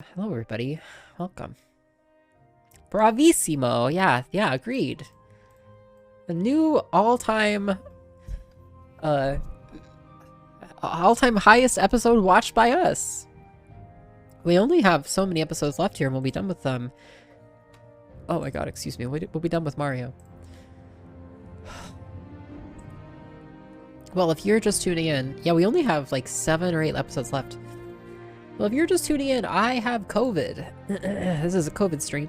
Hello, everybody. Welcome. Bravissimo. Yeah, agreed. A new all-time highest episode watched by us. We only have so many episodes left here, and we'll be done with them. Oh my god, excuse me. We'll be done with Mario. Well, if you're just tuning in, yeah, we only have like 7 or 8 episodes left. Well, if you're just tuning in, I have COVID. This is a COVID stream.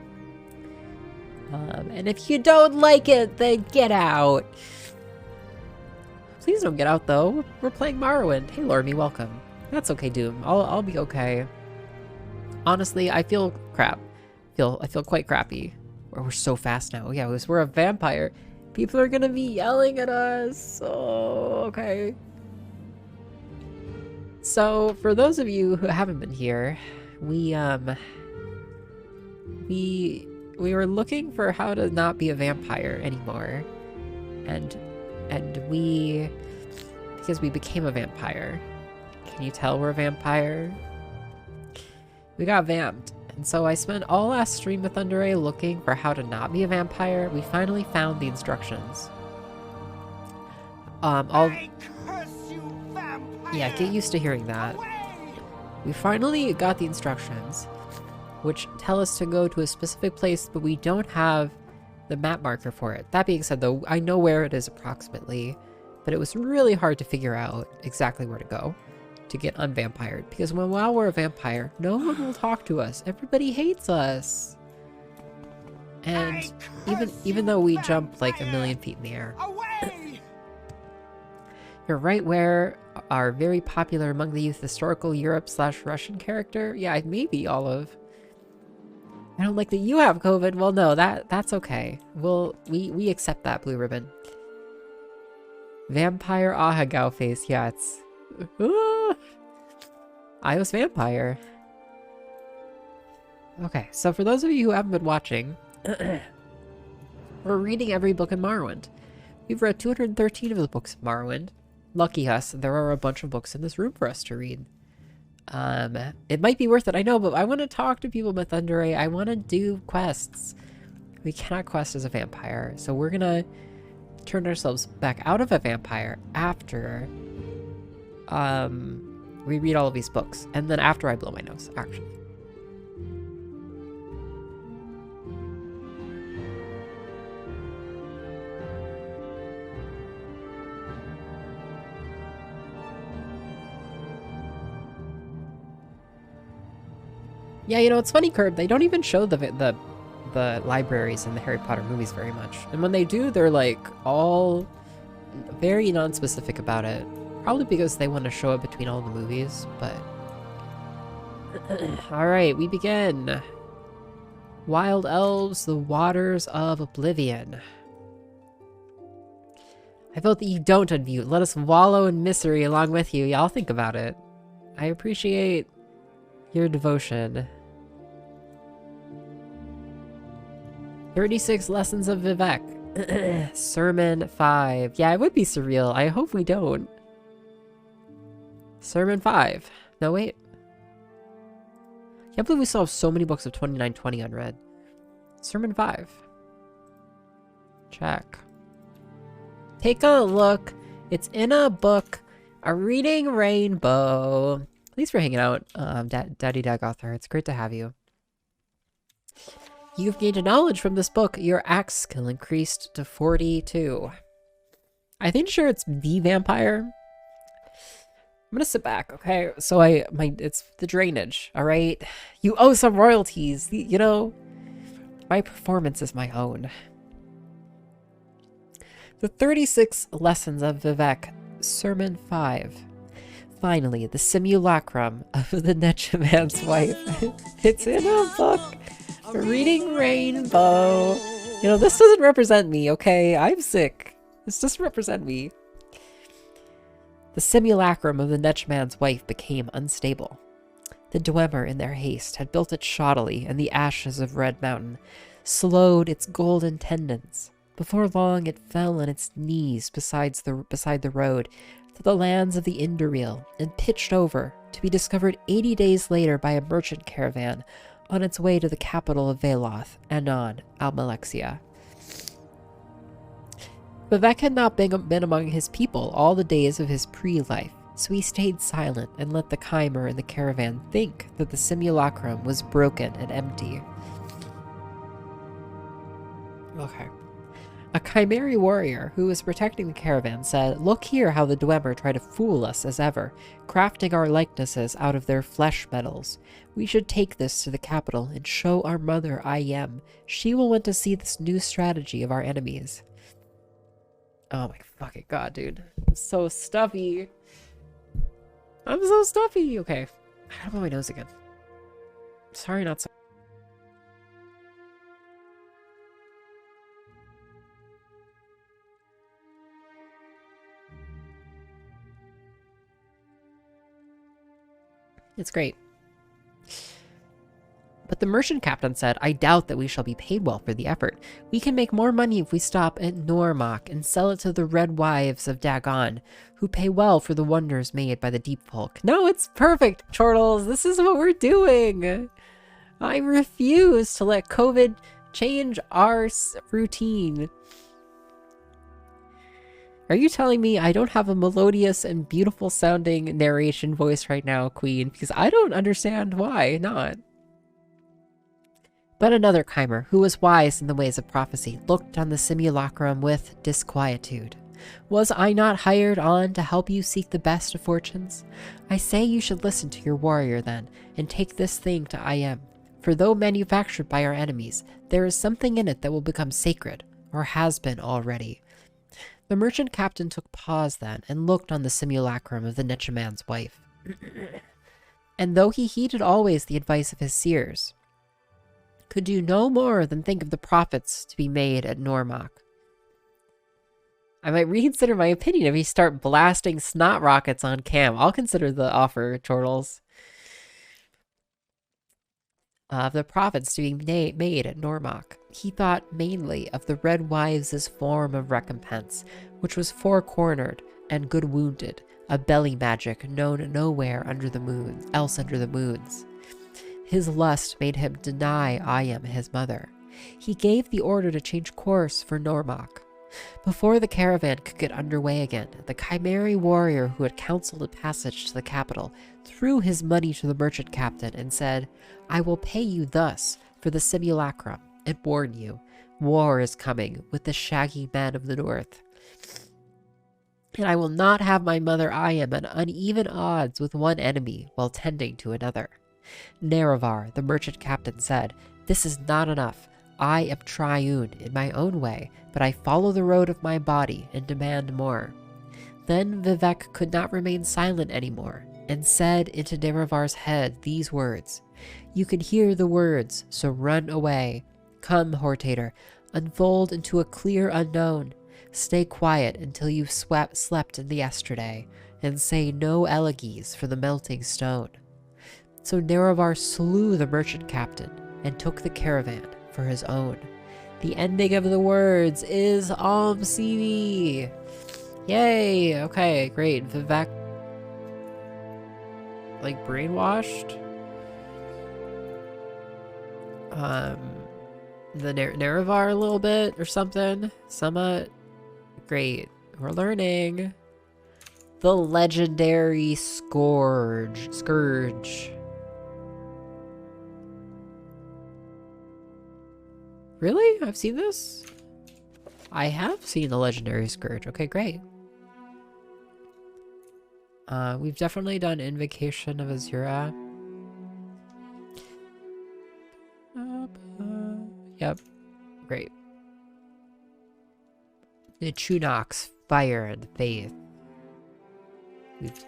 And if you don't like it, then get out. Please don't get out, though. We're playing Morrowind. Hey, Lormy, welcome. That's okay, Doom. I'll be okay. Honestly, I feel crap. I feel quite crappy. We're so fast now. Yeah, we're a vampire. People are gonna be yelling at us. Oh, okay. So, for those of you who haven't been here, we were looking for how to not be a vampire anymore. And because we became a vampire. Can you tell we're a vampire? We got vamped. And so I spent all last stream with Thunder Ray looking for how to not be a vampire. We finally found the instructions. I curse you, vampire! Yeah, get used to hearing that. We finally got the instructions, which tell us to go to a specific place, but we don't have the map marker for it. That being said, though, I know where it is approximately, but it was really hard to figure out exactly where to go to get unvampired, because while we're a vampire, no one will talk to us. Everybody hates us. And even though we jump like 1,000,000 feet in the air. You're right where our very popular among the youth historical Europe/Russian character? Yeah, maybe Olive. I don't like that you have COVID. Well, no, that's okay. We accept that, Blue Ribbon. Vampire Ahagao face. Yeah, it's iios vampire. Okay, so for those of you who haven't been watching, we're reading every book in Morrowind. We've read 213 of the books in Morrowind. Lucky us, there are a bunch of books in this room for us to read. It might be worth it, I know, but I want to talk to people with Thunder Ray. I want to do quests. We cannot quest as a vampire, so we're gonna turn ourselves back out of a vampire after we read all of these books, and then after I blow my nose, actually. Yeah, you know, it's funny, Curb, they don't even show the libraries in the Harry Potter movies very much. And when they do, they're like all very non-specific about it. Probably because they want to show it between all the movies, but... Alright, we begin. Wild Elves, the Waters of Oblivion. I vote that you don't unmute. Let us wallow in misery along with you. Y'all think about it. I appreciate your devotion. 36 Lessons of Vivek. Sermon 5. Yeah, it would be surreal. I hope we don't. Sermon 5. No, wait. Can't believe we still have so many books of 2920 unread. Sermon 5. Check. Take a look. It's in a book. A Reading Rainbow. Thanks for hanging out, Daddy Dagothar. It's great to have you. You've gained a knowledge from this book. Your axe skill increased to 42. I think sure it's the vampire. I'm gonna sit back, okay? So it's the drainage, all right? You owe some royalties, you know? My performance is my own. The 36 Lessons of Vivek, Sermon 5. Finally, the simulacrum of the Nechaman's wife. It's in a book. Reading Rainbow. You know, this doesn't represent me, okay? I'm sick. This doesn't represent me. The simulacrum of the Nechaman's wife became unstable. The Dwemer, in their haste, had built it shoddily, and the ashes of Red Mountain slowed its golden tendons. Before long, it fell on its knees beside the road, to the lands of the Induril and pitched over, to be discovered 80 days later by a merchant caravan on its way to the capital of Veloth, Anon, Almalexia. Vivek had not been among his people all the days of his pre-life, so he stayed silent and let the Chimer in the caravan think that the simulacrum was broken and empty. Okay. A Chimeri warrior who was protecting the caravan said, "Look here how the Dwemer try to fool us as ever, crafting our likenesses out of their flesh metals. We should take this to the capital and show our mother Iem. She will want to see this new strategy of our enemies." Oh my fucking god, dude. I'm so stuffy. I'm so stuffy. Okay. I don't know my nose again. Sorry, not sorry. It's great. But the merchant captain said, "I doubt that we shall be paid well for the effort. We can make more money if we stop at Normak and sell it to the Red Wives of Dagon, who pay well for the wonders made by the deep folk." No, it's perfect, Chortles. This is what we're doing. I refuse to let COVID change our routine. Are you telling me I don't have a melodious and beautiful sounding narration voice right now, Queen? Because I don't understand why not. But another Chimer, who was wise in the ways of prophecy, looked on the simulacrum with disquietude. "Was I not hired on to help you seek the best of fortunes? I say you should listen to your warrior then, and take this thing to Iem. For though manufactured by our enemies, there is something in it that will become sacred, or has been already." The merchant captain took pause then, and looked on the simulacrum of the Nechaman's wife. And though he heeded always the advice of his seers, could do no more than think of the profits to be made at Normak. I might reconsider my opinion if you start blasting snot rockets on cam. I'll consider the offer, Chortles. Of the profits to be made at Normak, he thought mainly of the Red Wives' form of recompense, which was four-cornered and good-wounded, a belly magic known nowhere under the moons. His lust made him deny Iem his mother. He gave the order to change course for Normak. Before the caravan could get underway again, the Chimeri warrior who had counseled a passage to the capital threw his money to the merchant captain and said, "I will pay you thus for the simulacrum, and warn you, war is coming with the shaggy men of the north. And I will not have my mother Iem at uneven odds with one enemy while tending to another." Nerevar, the merchant captain, said, "This is not enough. I am triune in my own way, but I follow the road of my body and demand more." Then Vivek could not remain silent anymore, and said into Nerevar's head these words, "You can hear the words, so run away. Come, Hortator, unfold into a clear unknown. Stay quiet until you've slept in the yesterday, and say no elegies for the melting stone." So Nerevar slew the merchant captain and took the caravan for his own. The ending of the words is Sivi. Yay! Okay, great. Vivek, like, brainwashed? The Nerevar a little bit or something? Somewhat. Great. We're learning. The legendary Scourge. Really? I've seen this? I have seen the legendary Scourge. Okay, great. We've definitely done Invocation of Azura. Yep. Great. The Chunok's Fire and Faith.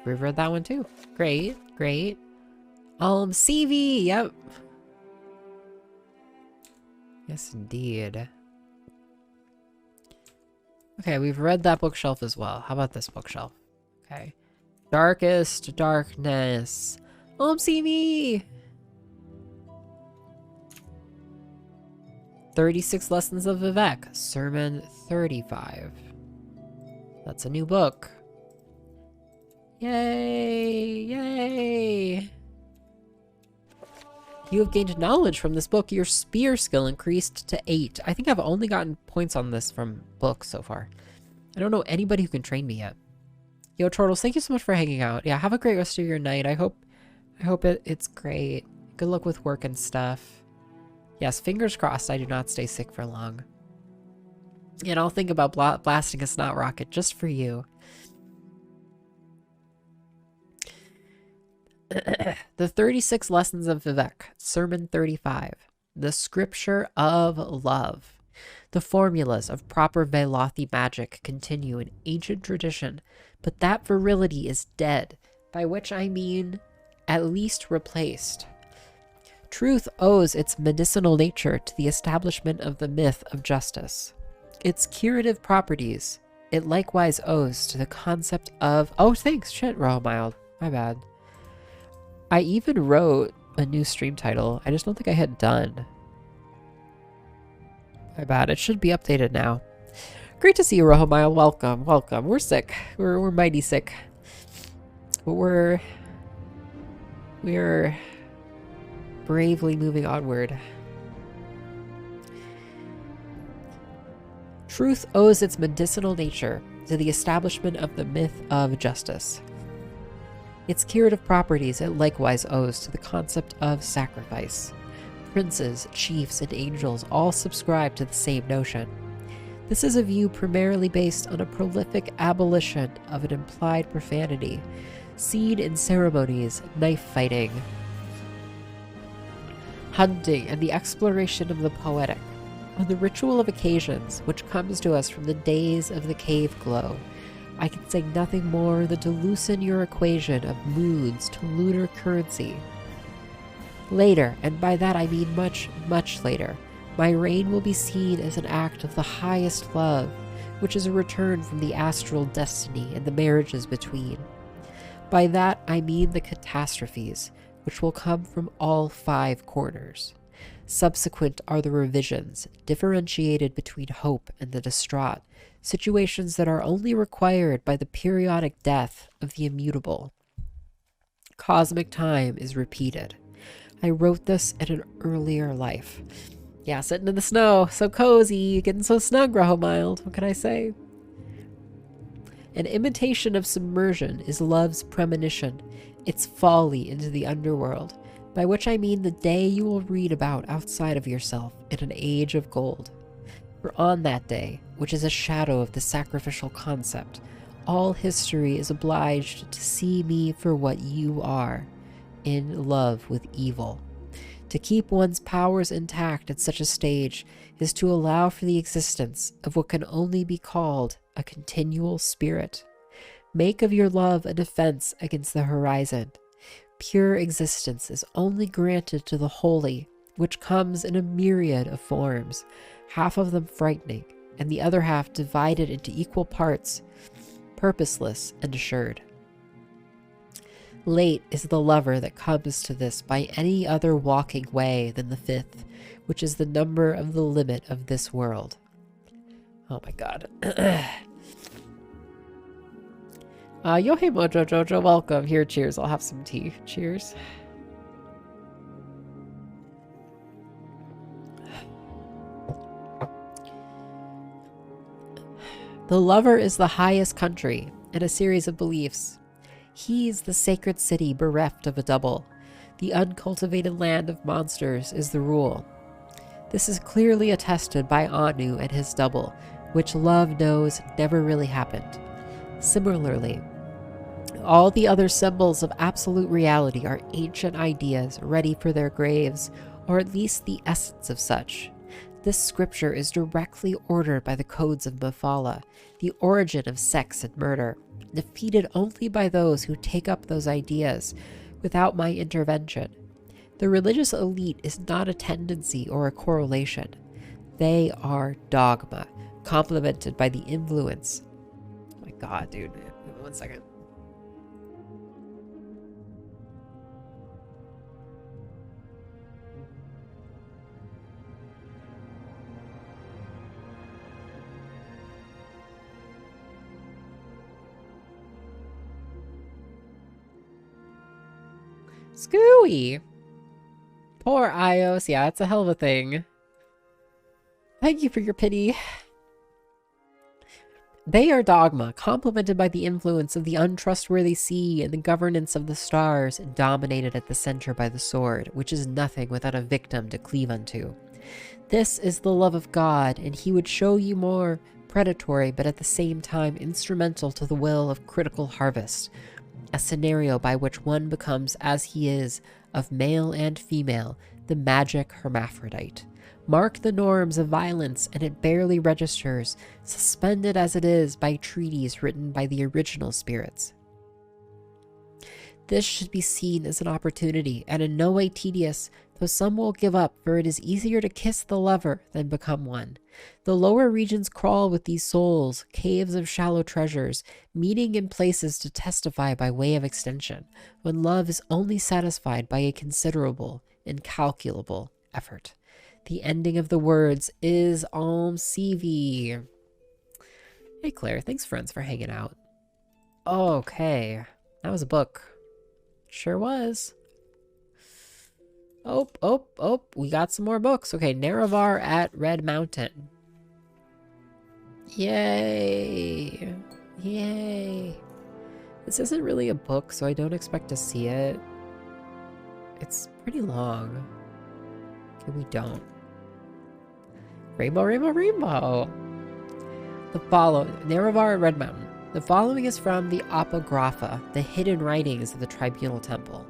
We've read that one too. Great. CV. Yep. Yes, indeed. Okay, we've read that bookshelf as well. How about this bookshelf? Okay. Darkest Darkness. CV! 36 Lessons of Vivek. Sermon 35. That's a new book. Yay! Yay! You have gained knowledge from this book. Your spear skill increased to 8. I think I've only gotten points on this from books so far. I don't know anybody who can train me yet. Yo, Turtles, thank you so much for hanging out. Yeah, have a great rest of your night. I hope it's great. Good luck with work and stuff. Yes, fingers crossed I do not stay sick for long. And I'll think about blasting a snot rocket just for you. The 36 Lessons of Vivek, Sermon 35. The Scripture of Love. The formulas of proper Velothi magic continue in ancient tradition, but that virility is dead, by which I mean at least replaced. Truth owes its medicinal nature to the establishment of the myth of justice. Its curative properties it likewise owes to the concept of... Oh, thanks. Shit, Mild. My bad. I even wrote a new stream title. I just don't think I had done. My bad. It should be updated now. Great to see you, Mild. Welcome. Welcome. We're sick. We're mighty sick. But we're bravely moving onward. Truth owes its medicinal nature to the establishment of the myth of justice. Its curative properties it likewise owes to the concept of sacrifice. Princes, chiefs, and angels all subscribe to the same notion. This is a view primarily based on a prolific abolition of an implied profanity, seen in ceremonies, knife fighting, hunting, and the exploration of the poetic, on the ritual of occasions which comes to us from the days of the cave glow. I can say nothing more than to loosen your equation of moods to lunar currency. Later, and by that I mean much, much later, my reign will be seen as an act of the highest love, which is a return from the astral destiny and the marriages between. By that I mean the catastrophes, which will come from all 5 corners. Subsequent are the revisions, differentiated between hope and the distraught, situations that are only required by the periodic death of the immutable. Cosmic time is repeated. I wrote this in an earlier life. Yeah, sitting in the snow, so cozy, getting so snug, Mild. What can I say? An imitation of submersion is love's premonition, its folly into the underworld, by which I mean the day you will read about outside of yourself in an age of gold. For on that day, which is a shadow of the sacrificial concept, all history is obliged to see me for what you are, in love with evil. To keep one's powers intact at such a stage is to allow for the existence of what can only be called a continual spirit. Make of your love a defense against the horizon. Pure existence is only granted to the holy, which comes in a myriad of forms, half of them frightening, and the other half divided into equal parts, purposeless and assured. Late is the lover that comes to this by any other walking way than the 5th, which is the number of the limit of this world. Oh my god. Yo, hey Mojo Jojo, welcome. Here, cheers. I'll have some tea. Cheers. The lover is the highest country in a series of beliefs. He's the sacred city bereft of a double. The uncultivated land of monsters is the rule. This is clearly attested by Anu and his double, which love knows never really happened. Similarly, all the other symbols of absolute reality are ancient ideas ready for their graves, or at least the essence of such. This scripture is directly ordered by the codes of Mephala, the origin of sex and murder, defeated only by those who take up those ideas without my intervention. The religious elite is not a tendency or a correlation. They are dogma, complemented by the influence. Oh my god, dude. 1 second. Scooey! Poor iios. Yeah, it's a hell of a thing. Thank you for your pity. They are dogma, complemented by the influence of the untrustworthy sea and the governance of the stars, dominated at the center by the sword, which is nothing without a victim to cleave unto. This is the love of God, and he would show you more, predatory but at the same time instrumental to the will of critical harvest, a scenario by which one becomes as he is, of male and female, the magic hermaphrodite. Mark the norms of violence, and it barely registers, suspended as it is by treaties written by the original spirits. This should be seen as an opportunity, and in no way tedious, though some will give up, for it is easier to kiss the lover than become one. The lower regions crawl with these souls, caves of shallow treasures, meeting in places to testify by way of extension, when love is only satisfied by a considerable, incalculable effort. The ending of the words is CV. Hey Claire, thanks friends for hanging out. Okay, that was a book. Sure was. Oh, we got some more books. Okay, Nerevar at Red Mountain. Yay. Yay. This isn't really a book, so I don't expect to see it. It's pretty long. Okay, we don't. Rainbow, rainbow, rainbow. Nerevar at Red Mountain. The following is from the Apocrypha, the hidden writings of the Tribunal Temple.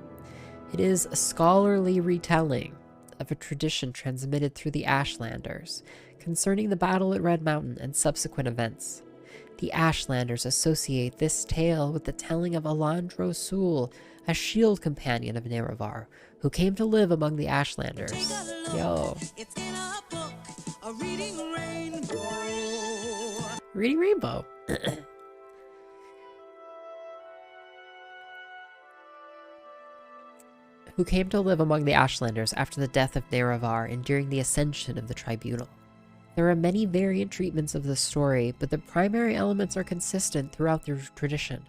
It is a scholarly retelling of a tradition transmitted through the Ashlanders concerning the battle at Red Mountain and subsequent events. The Ashlanders associate this tale with the telling of Alandro Sul, a shield companion of Nerevar, who came to live among the Ashlanders. Yo. It's in a book, a reading rainbow. Reading Rainbow. Who came to live among the Ashlanders after the death of Nerevar and during the ascension of the Tribunal. There are many variant treatments of this story, but the primary elements are consistent throughout the tradition.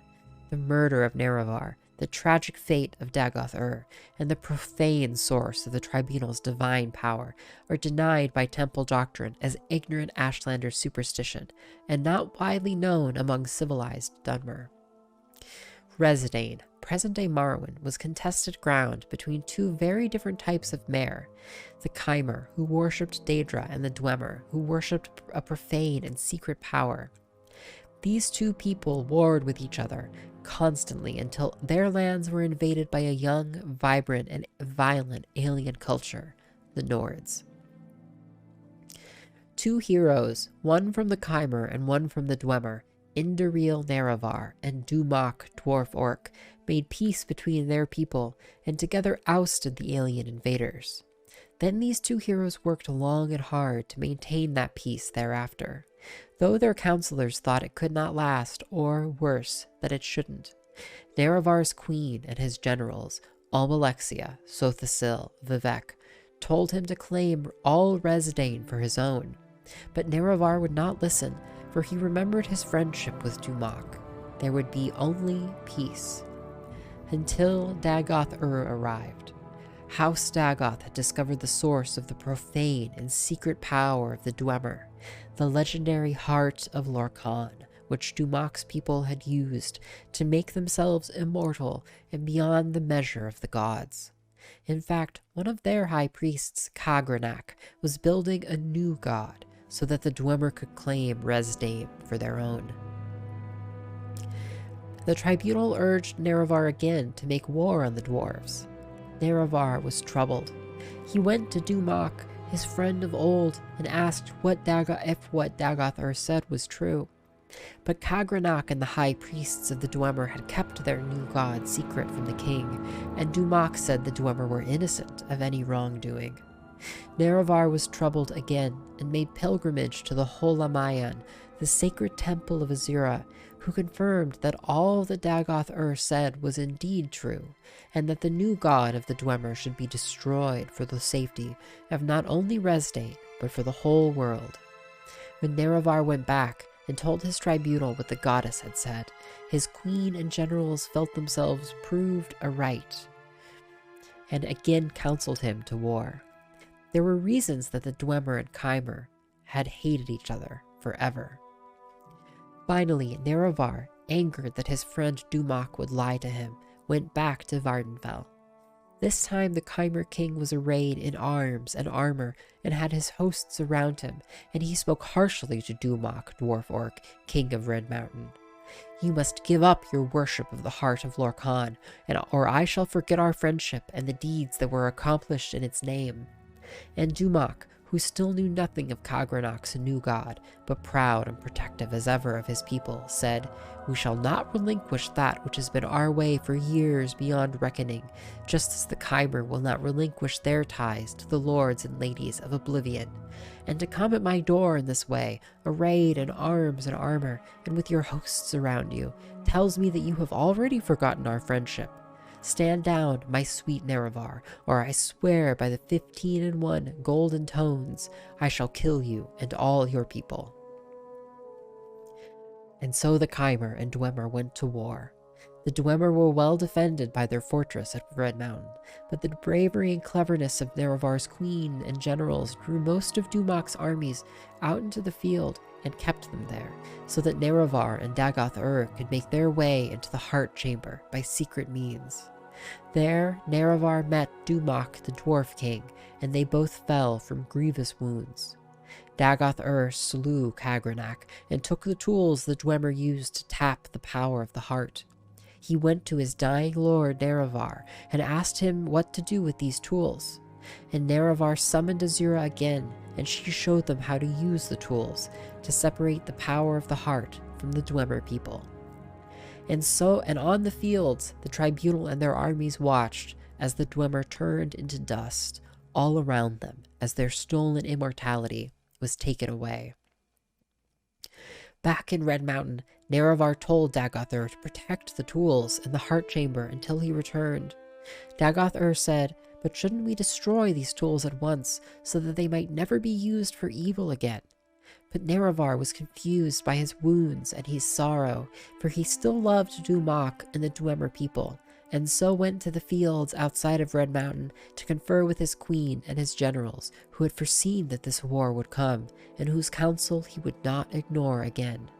The murder of Nerevar, the tragic fate of Dagoth-Ur, and the profane source of the Tribunal's divine power are denied by temple doctrine as ignorant Ashlander superstition, and not widely known among civilized Dunmer. Resdain, present-day Morrowind, was contested ground between two very different types of mare, the Chimer, who worshipped Daedra, and the Dwemer, who worshipped a profane and secret power. These two people warred with each other constantly until their lands were invaded by a young, vibrant, and violent alien culture, the Nords. Two heroes, one from the Chimer and one from the Dwemer, Indariel Nerevar and Dumak Dwarf Orc, made peace between their people and together ousted the alien invaders. Then these two heroes worked long and hard to maintain that peace thereafter, though their counselors thought it could not last, or worse, that it shouldn't. Nerevar's queen and his generals, Almalexia, Sothasil, Vivek, told him to claim all Resdain for his own, but Nerevar would not listen, for he remembered his friendship with Dumak. There would be only peace. Until Dagoth-Ur arrived. House Dagoth had discovered the source of the profane and secret power of the Dwemer, the legendary heart of Lorkhan, which Dumak's people had used to make themselves immortal and beyond the measure of the gods. In fact, one of their high priests, Kagranak, was building a new god, so that the Dwemer could claim Resdain for their own. The Tribunal urged Nerevar again to make war on the dwarves. Nerevar was troubled. He went to Dumak, his friend of old, and asked if what Dagoth-Ur said was true. But Kagranak and the high priests of the Dwemer had kept their new god secret from the king, and Dumak said the Dwemer were innocent of any wrongdoing. Nerevar was troubled again and made pilgrimage to the Holamayan, the sacred temple of Azura, who confirmed that all that Dagoth-Ur said was indeed true, and that the new god of the Dwemer should be destroyed for the safety of not only Resdain, but for the whole world. When Nerevar went back and told his tribunal what the goddess had said, his queen and generals felt themselves proved aright. and again counseled him to war. There were reasons that the Dwemer and Keimer had hated each other forever. Finally, Nerevar, angered that his friend Dumak would lie to him, went back to Vardenfell. This time the Keimer king was arrayed in arms and armor and had his hosts around him, and he spoke harshly to Dumak, dwarf orc, king of Red Mountain. You must give up your worship of the heart of Lorkhan, or I shall forget our friendship and the deeds that were accomplished in its name. And Dumak, who still knew nothing of Khagranok's new god, but proud and protective as ever of his people, said, We shall not relinquish that which has been our way for years beyond reckoning, just as the Keimer will not relinquish their ties to the lords and ladies of Oblivion. And to come at my door in this way, arrayed in arms and armor, and with your hosts around you, tells me that you have already forgotten our friendship. Stand down, my sweet Nerevar, or I swear by the 15-1 golden tones, I shall kill you and all your people. And so the Keimer and Dwemer went to war. The Dwemer were well defended by their fortress at Red Mountain, but the bravery and cleverness of Nerevar's queen and generals drew most of Dumak's armies out into the field and kept them there, so that Nerevar and Dagoth-Ur could make their way into the heart chamber by secret means. There Nerevar met Dumak the Dwarf King, and they both fell from grievous wounds. Dagoth-Ur slew Khagranok and took the tools the Dwemer used to tap the power of the heart. He went to his dying lord Nerevar and asked him what to do with these tools. And Nerevar summoned Azura again, and she showed them how to use the tools to separate the power of the heart from the Dwemer people. And on the fields, the tribunal and their armies watched as the Dwemer turned into dust all around them as their stolen immortality was taken away. Back in Red Mountain, Nerevar told Dagoth-Ur to protect the tools in the heart chamber until he returned. Dagoth-Ur said, But shouldn't we destroy these tools at once so that they might never be used for evil again? But Nerevar was confused by his wounds and his sorrow, for he still loved Dumak and the Dwemer people, and so went to the fields outside of Red Mountain to confer with his queen and his generals, who had foreseen that this war would come, and whose counsel he would not ignore again.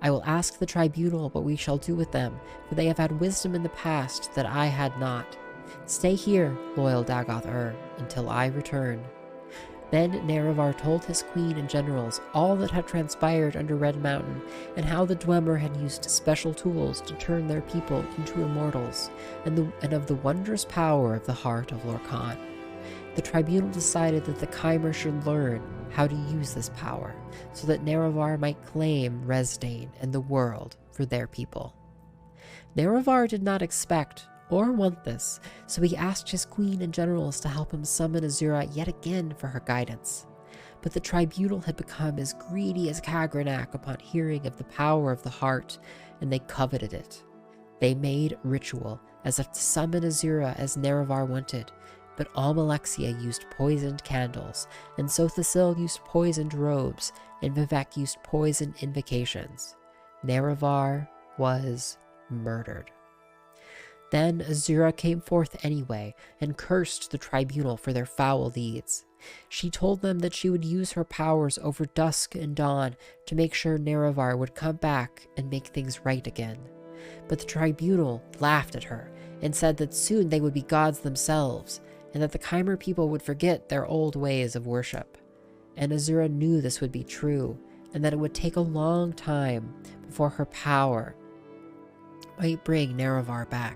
I will ask the tribunal what we shall do with them, for they have had wisdom in the past that I had not. Stay here, loyal Dagoth-Ur, until I return. Then Nerevar told his queen and generals all that had transpired under Red Mountain, and how the Dwemer had used special tools to turn their people into immortals, and of the wondrous power of the heart of Lorkhan. The tribunal decided that the Keimer should learn how to use this power, so that Nerevar might claim Resdayn and the world for their people. Nerevar did not expect or want this, so he asked his queen and generals to help him summon Azura yet again for her guidance. But the tribunal had become as greedy as Khagranok upon hearing of the power of the heart, and they coveted it. They made ritual as if to summon Azura as Nerevar wanted, but Almalexia used poisoned candles, and Sothasil used poisoned robes, and Vivek used poisoned invocations. Nerevar was murdered. Then Azura came forth anyway, and cursed the tribunal for their foul deeds. She told them that she would use her powers over dusk and dawn to make sure Nerevar would come back and make things right again. But the tribunal laughed at her, and said that soon they would be gods themselves, and that the Keimer people would forget their old ways of worship. And Azura knew this would be true, and that it would take a long time before her power might bring Nerevar back.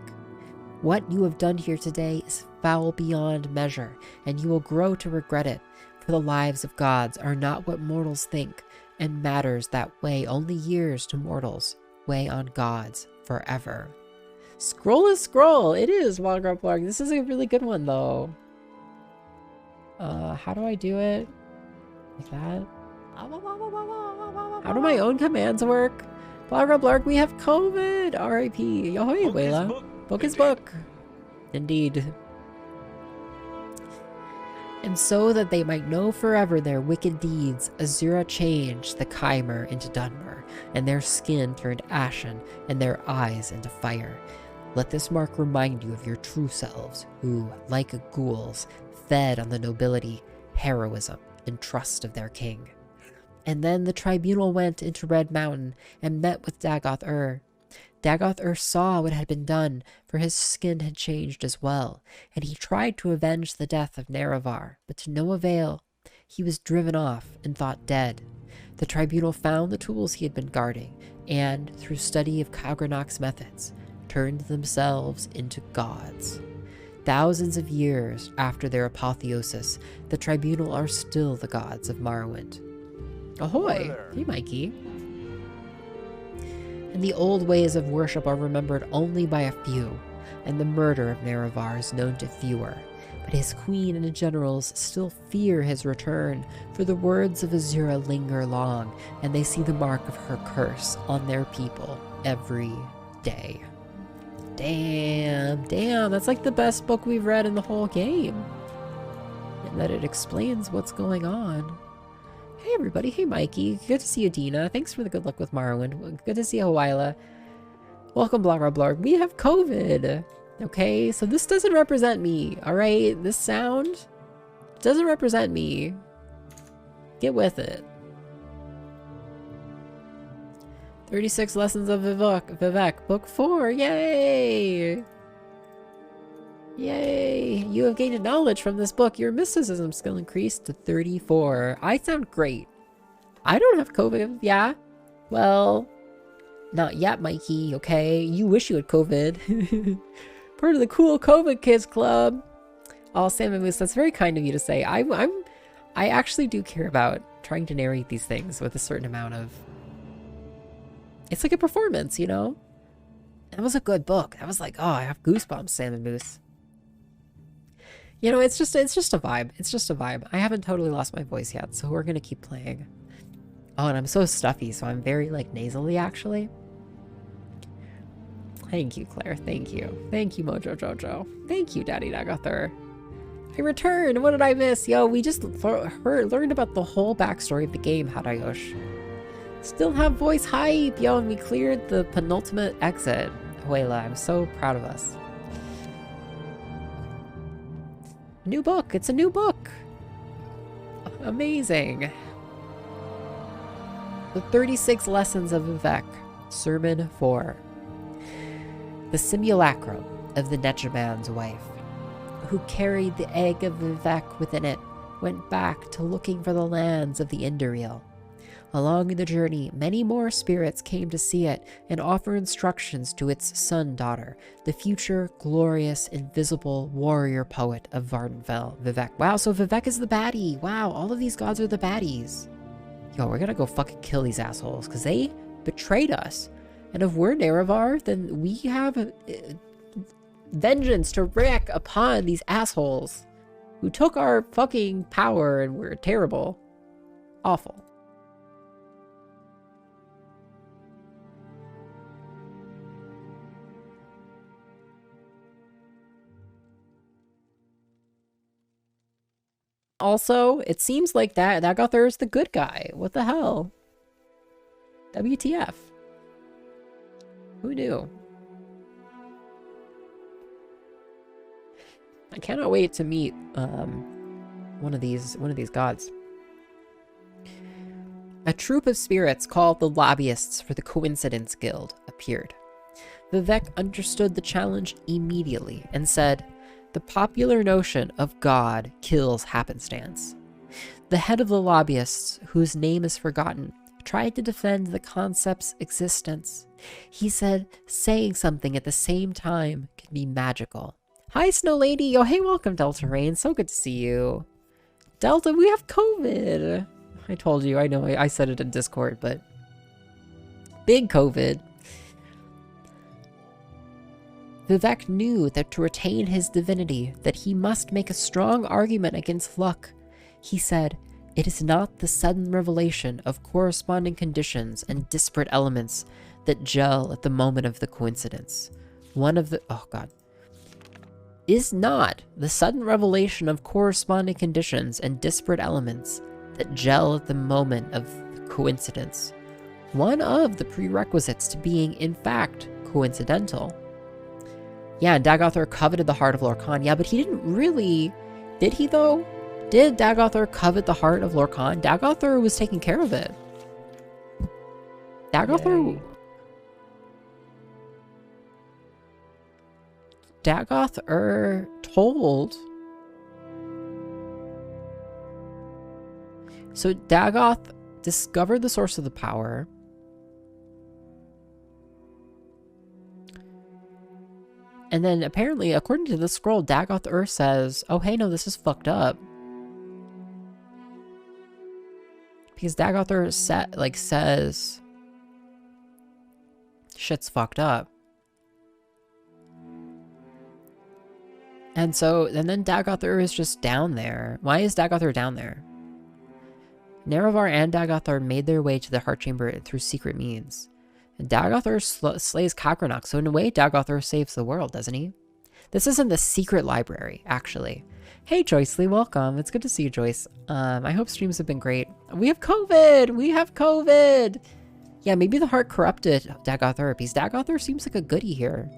What you have done here today is foul beyond measure, and you will grow to regret it, for the lives of gods are not what mortals think, and matters that weigh only years to mortals weigh on gods forever. Scroll is scroll! It is, Wogrup. This is a really good one, though. How do I do it? Like that? How do my own commands work? Blarg, we have COVID! R.I.P. Yohoy, Abuela. Book is book. Indeed. And so that they might know forever their wicked deeds, Azura changed the Keimer into Dunmer, and their skin turned ashen, and their eyes into fire. Let this mark remind you of your true selves, who, like ghouls, fed on the nobility, heroism, and trust of their king. And then the tribunal went into Red Mountain and met with Dagoth-Ur. Dagoth-Ur saw what had been done, for his skin had changed as well, and he tried to avenge the death of Nerevar, but to no avail. He was driven off and thought dead. The tribunal found the tools he had been guarding, and, through study of Kalgranok's methods, turned themselves into gods. Thousands of years after their apotheosis, the tribunal are still the gods of Morrowind. Ahoy! Hey, Mikey. And the old ways of worship are remembered only by a few, and the murder of Nerevar is known to fewer. But his queen and generals still fear his return, for the words of Azura linger long, and they see the mark of her curse on their people every day. Damn, that's like the best book we've read in the whole game. And that it explains what's going on. Hey everybody, hey Mikey, good to see you Dina, thanks for the good luck with Morrowind, good to see you Hawaila. Welcome Blogger, we have COVID, okay, so this doesn't represent me, alright, this sound doesn't represent me, get with it. 36 Lessons of Vivek, Book 4, yay! Yay! You have gained knowledge from this book. Your mysticism skill increased to 34. I sound great. I don't have COVID, yeah? Well, not yet, Mikey, okay? You wish you had COVID. Part of the cool COVID kids club. Oh, Salmon Moose, that's very kind of you to say. I actually do care about trying to narrate these things with a certain amount of... It's like a performance, you know? That was a good book. That was like, oh, I have goosebumps, Salmon Moose. You know, it's just a vibe. It's just a vibe. I haven't totally lost my voice yet, so we're gonna keep playing. Oh, and I'm so stuffy, so I'm very, like, nasally, actually. Thank you, Claire. Thank you. Thank you, Mojo Jojo. Thank you, Daddy Dagoth-Ur. I returned! What did I miss? Yo, we just learned about the whole backstory of the game, Hadayosh. Still have voice hype! Yo, and we cleared the penultimate exit. Huela, I'm so proud of us. New book! It's a new book! Amazing! The 36 Lessons of Vivek, Sermon 4. The simulacrum of the Nechaman's wife, who carried the egg of Vivek within it, went back to looking for the lands of the Indariel. Along the journey, many more spirits came to see it and offer instructions to its son-daughter, the future, glorious, invisible warrior poet of Vardenfell, Vivek. Wow, so Vivek is the baddie. Wow, all of these gods are the baddies. Yo, we're gonna go fucking kill these assholes, because they betrayed us. And if we're Nerevar, then we have vengeance to wreak upon these assholes who took our fucking power and were terrible. Awful. Also, it seems like Dagoth-Ur is the good guy. What the hell? WTF? Who knew? I cannot wait to meet one of these gods. A troop of spirits called the Lobbyists for the Coincidence Guild appeared. Vivek understood the challenge immediately and said, "The popular notion of God kills happenstance." The head of the Lobbyists, whose name is forgotten, tried to defend the concept's existence. He said saying something at the same time can be magical. Hi, Snow Lady. Oh, hey, welcome, Delta Rain. So good to see you. Delta, we have COVID. I told you. I know. I said it in Discord, but big COVID. Vivek knew that to retain his divinity, that he must make a strong argument against luck. He said, "It is not the sudden revelation of corresponding conditions and disparate elements that gel at the moment of the coincidence. Is not the sudden revelation of corresponding conditions and disparate elements that gel at the moment of the coincidence one of the prerequisites to being, in fact, coincidental." Yeah, Dagothor coveted the heart of Lorkhan. Yeah, but he didn't really... Did he, though? Did Dagothor covet the heart of Lorkhan? Dagothor was taking care of it. Dagothor... Yay. Dagothor told... So Dagoth discovered the source of the power. And then apparently, according to the scroll, Dagoth says, oh, hey, no, this is fucked up. Because Dagoth says, shit's fucked up. And then Dagoth is just down there. Why is Dagoth down there? Nerevar and Dagoth made their way to the heart chamber through secret means. And Dagoth slays Kakranok, so in a way, Dagoth saves the world, doesn't he? This isn't the secret library, actually. Hey, Joyce Lee, welcome. It's good to see you, Joyce. I hope streams have been great. We have COVID! We have COVID! Yeah, maybe the heart corrupted Dagoth, because Dagoth seems like a goodie here.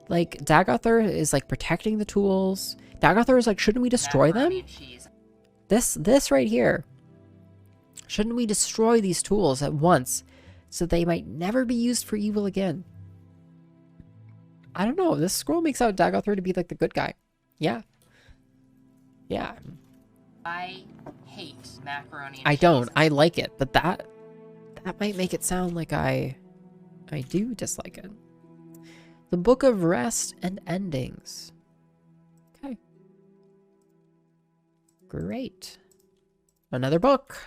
Like, Dagoth is, like, protecting the tools. Dagoth is like, shouldn't we destroy them? This right here. Shouldn't we destroy these tools at once so they might never be used for evil again? I don't know. This scroll makes out Dagoth to be like the good guy. Yeah. Yeah. I hate macaroni and I cheese. don't. I like it, but that might make it sound like I do dislike it. The Book of Rest and Endings. Okay. Great. Another book.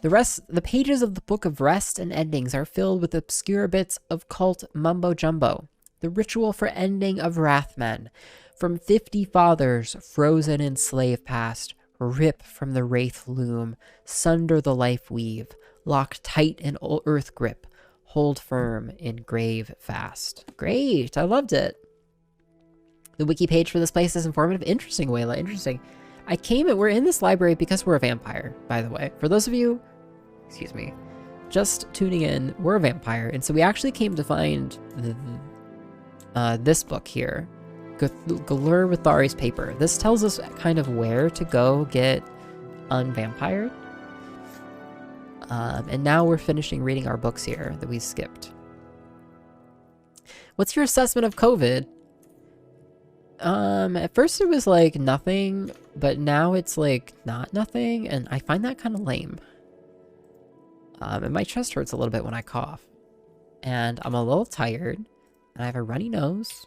The pages of the Book of Rest and Endings are filled with obscure bits of cult mumbo-jumbo. The ritual for ending of Wrathmen. From 50 fathers, frozen in slave past, rip from the wraith loom, sunder the life weave, lock tight in earth grip, hold firm in grave fast. Great, I loved it. The wiki page for this place is informative. Interesting, Wayla, interesting. We're in this library because we're a vampire, by the way. For those of you, excuse me, just tuning in, we're a vampire, and so we actually came to find this book here, Galur Withari's paper. This tells us kind of where to go get unvampired. And now we're finishing reading our books here that we skipped. What's your assessment of COVID? At first it was like nothing, but now it's like not nothing, and I find that kind of lame. And my chest hurts a little bit when I cough. And I'm a little tired, and I have a runny nose.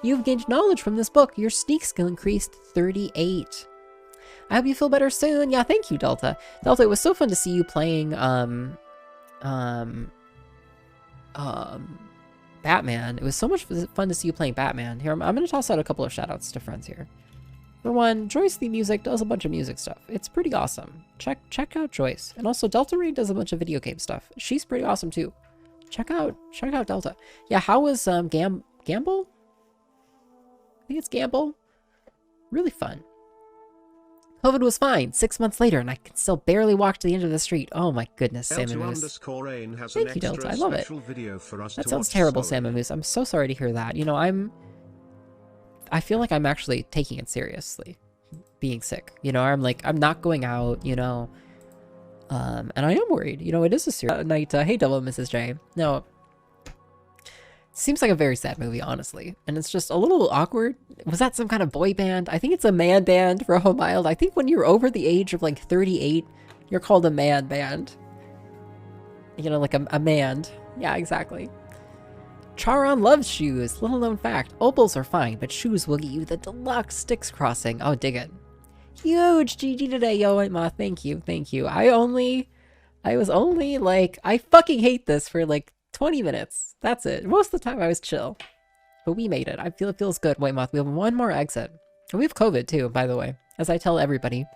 You've gained knowledge from this book. Your sneak skill increased 38. I hope you feel better soon. Yeah, thank you, Delta. Delta, it was so fun to see you playing, Batman. It was so much fun to see you playing Batman. Here, I'm going to toss out a couple of shoutouts to friends here. For one, Joyce the Music does a bunch of music stuff. It's pretty awesome. Check out Joyce. And also, Delta Ray does a bunch of video game stuff. She's pretty awesome too. Check out Delta. Yeah, how was Gamble? I think it's Gamble. Really fun. COVID was fine. 6 months later, and I can still barely walk to the end of the street. Oh my goodness, Salmon Moose. Thank you, Delta. I love it. That sounds terrible, Salmon Moose. I'm so sorry to hear that. You know, I feel like I'm actually taking it seriously, being sick. You know, I'm not going out, you know, and I am worried. You know, it is a serious night. Hey, double Mrs. J. No, seems like a very sad movie, honestly, and it's just a little awkward. Was that some kind of boy band? I think it's a man band, Rojo Mild. I think when you're over the age of like 38, you're called a man band. You know, like a man. Yeah, exactly. Charon loves shoes. Little known fact. Opals are fine, but shoes will get you the deluxe Styx crossing. Oh, dig it. Huge GG today, yo, Ma. Thank you. I was only like, I fucking hate this for like 20 minutes. That's it. Most of the time I was chill. But we made it. I feel it feels good. Wait, Moth, we have one more exit. And we have COVID too, by the way. As I tell everybody.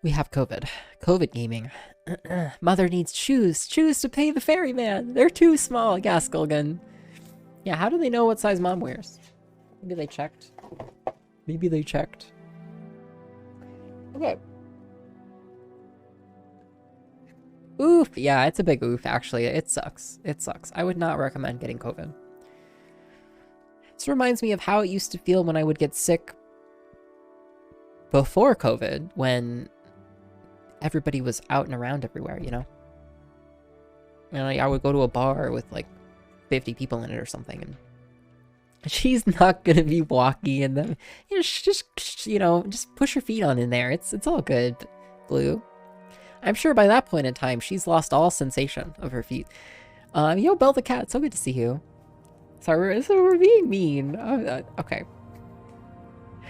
We have COVID. COVID gaming. Mother needs shoes. Shoes to pay the ferryman. They're too small. Yeah, Skulgan. Yeah, how do they know what size mom wears? Maybe they checked. Okay. Oof. Yeah, it's a big oof, actually. It sucks. It sucks. I would not recommend getting COVID. This reminds me of how it used to feel when I would get sick before COVID, when everybody was out and around everywhere, you know? And I would go to a bar with like 50 people in it or something, and she's not gonna be walking in them. You know, just push her feet on in there. It's all good, Blue. I'm sure by that point in time, she's lost all sensation of her feet. Yo, Belle the cat, so good to see you. Sorry, so we're being mean. Okay.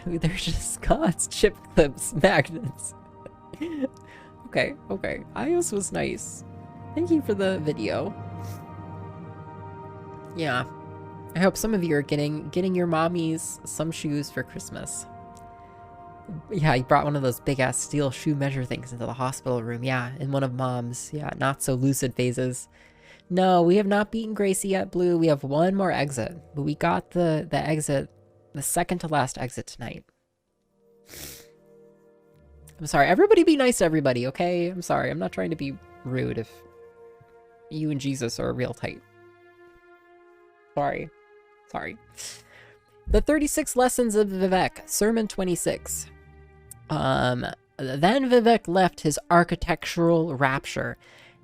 They're just Scott's chip clips magnets. Okay. iios was nice. Thank you for the video. Yeah. I hope some of you are getting your mommies some shoes for Christmas. Yeah, he brought one of those big-ass steel shoe measure things into the hospital room. Yeah, in one of Mom's, not so lucid phases. No, we have not beaten Gracie yet, Blue. We have one more exit. But we got the exit, the second to last exit tonight. I'm sorry. Everybody be nice to everybody, okay? I'm sorry. I'm not trying to be rude if you and Jesus are real tight. Sorry. The 36 Lessons of Vivek, Sermon 26. Then Vivek left his architectural rapture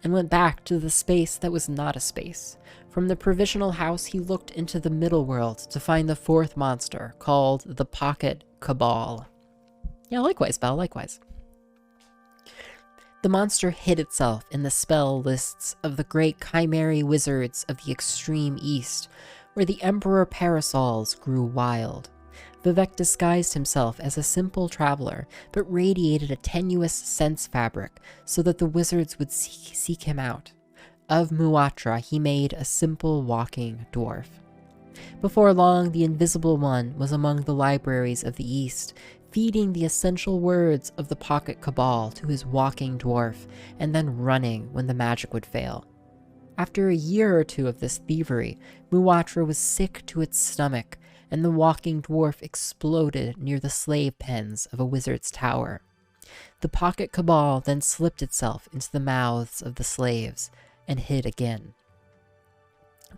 and went back to the space that was not a space. From the provisional house, he looked into the middle world to find the fourth monster, called the Pocket Cabal. Yeah, likewise, Belle, likewise. The monster hid itself in the spell lists of the great chimera wizards of the extreme east, where the emperor parasols grew wild. Vivek disguised himself as a simple traveler, but radiated a tenuous sense fabric so that the wizards would seek him out. Of Muatra, he made a simple walking dwarf. Before long, the Invisible One was among the libraries of the East, feeding the essential words of the Pocket Cabal to his walking dwarf, and then running when the magic would fail. After a year or two of this thievery, Muatra was sick to its stomach, and the walking dwarf exploded near the slave pens of a wizard's tower. The Pocket Cabal then slipped itself into the mouths of the slaves and hid again.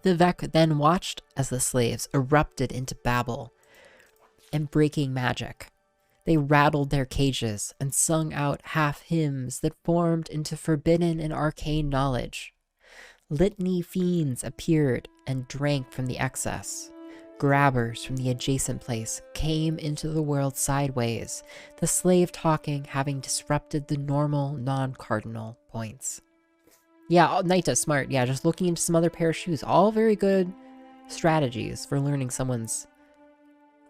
Vivek then watched as the slaves erupted into babble and breaking magic. They rattled their cages and sung out half hymns that formed into forbidden and arcane knowledge. Litany fiends appeared and drank from the excess. Grabbers from the adjacent place came into the world sideways, the slave talking having disrupted the normal, non-cardinal points. Yeah, Naita, smart. Yeah, just looking into some other pair of shoes. All very good strategies for learning someone's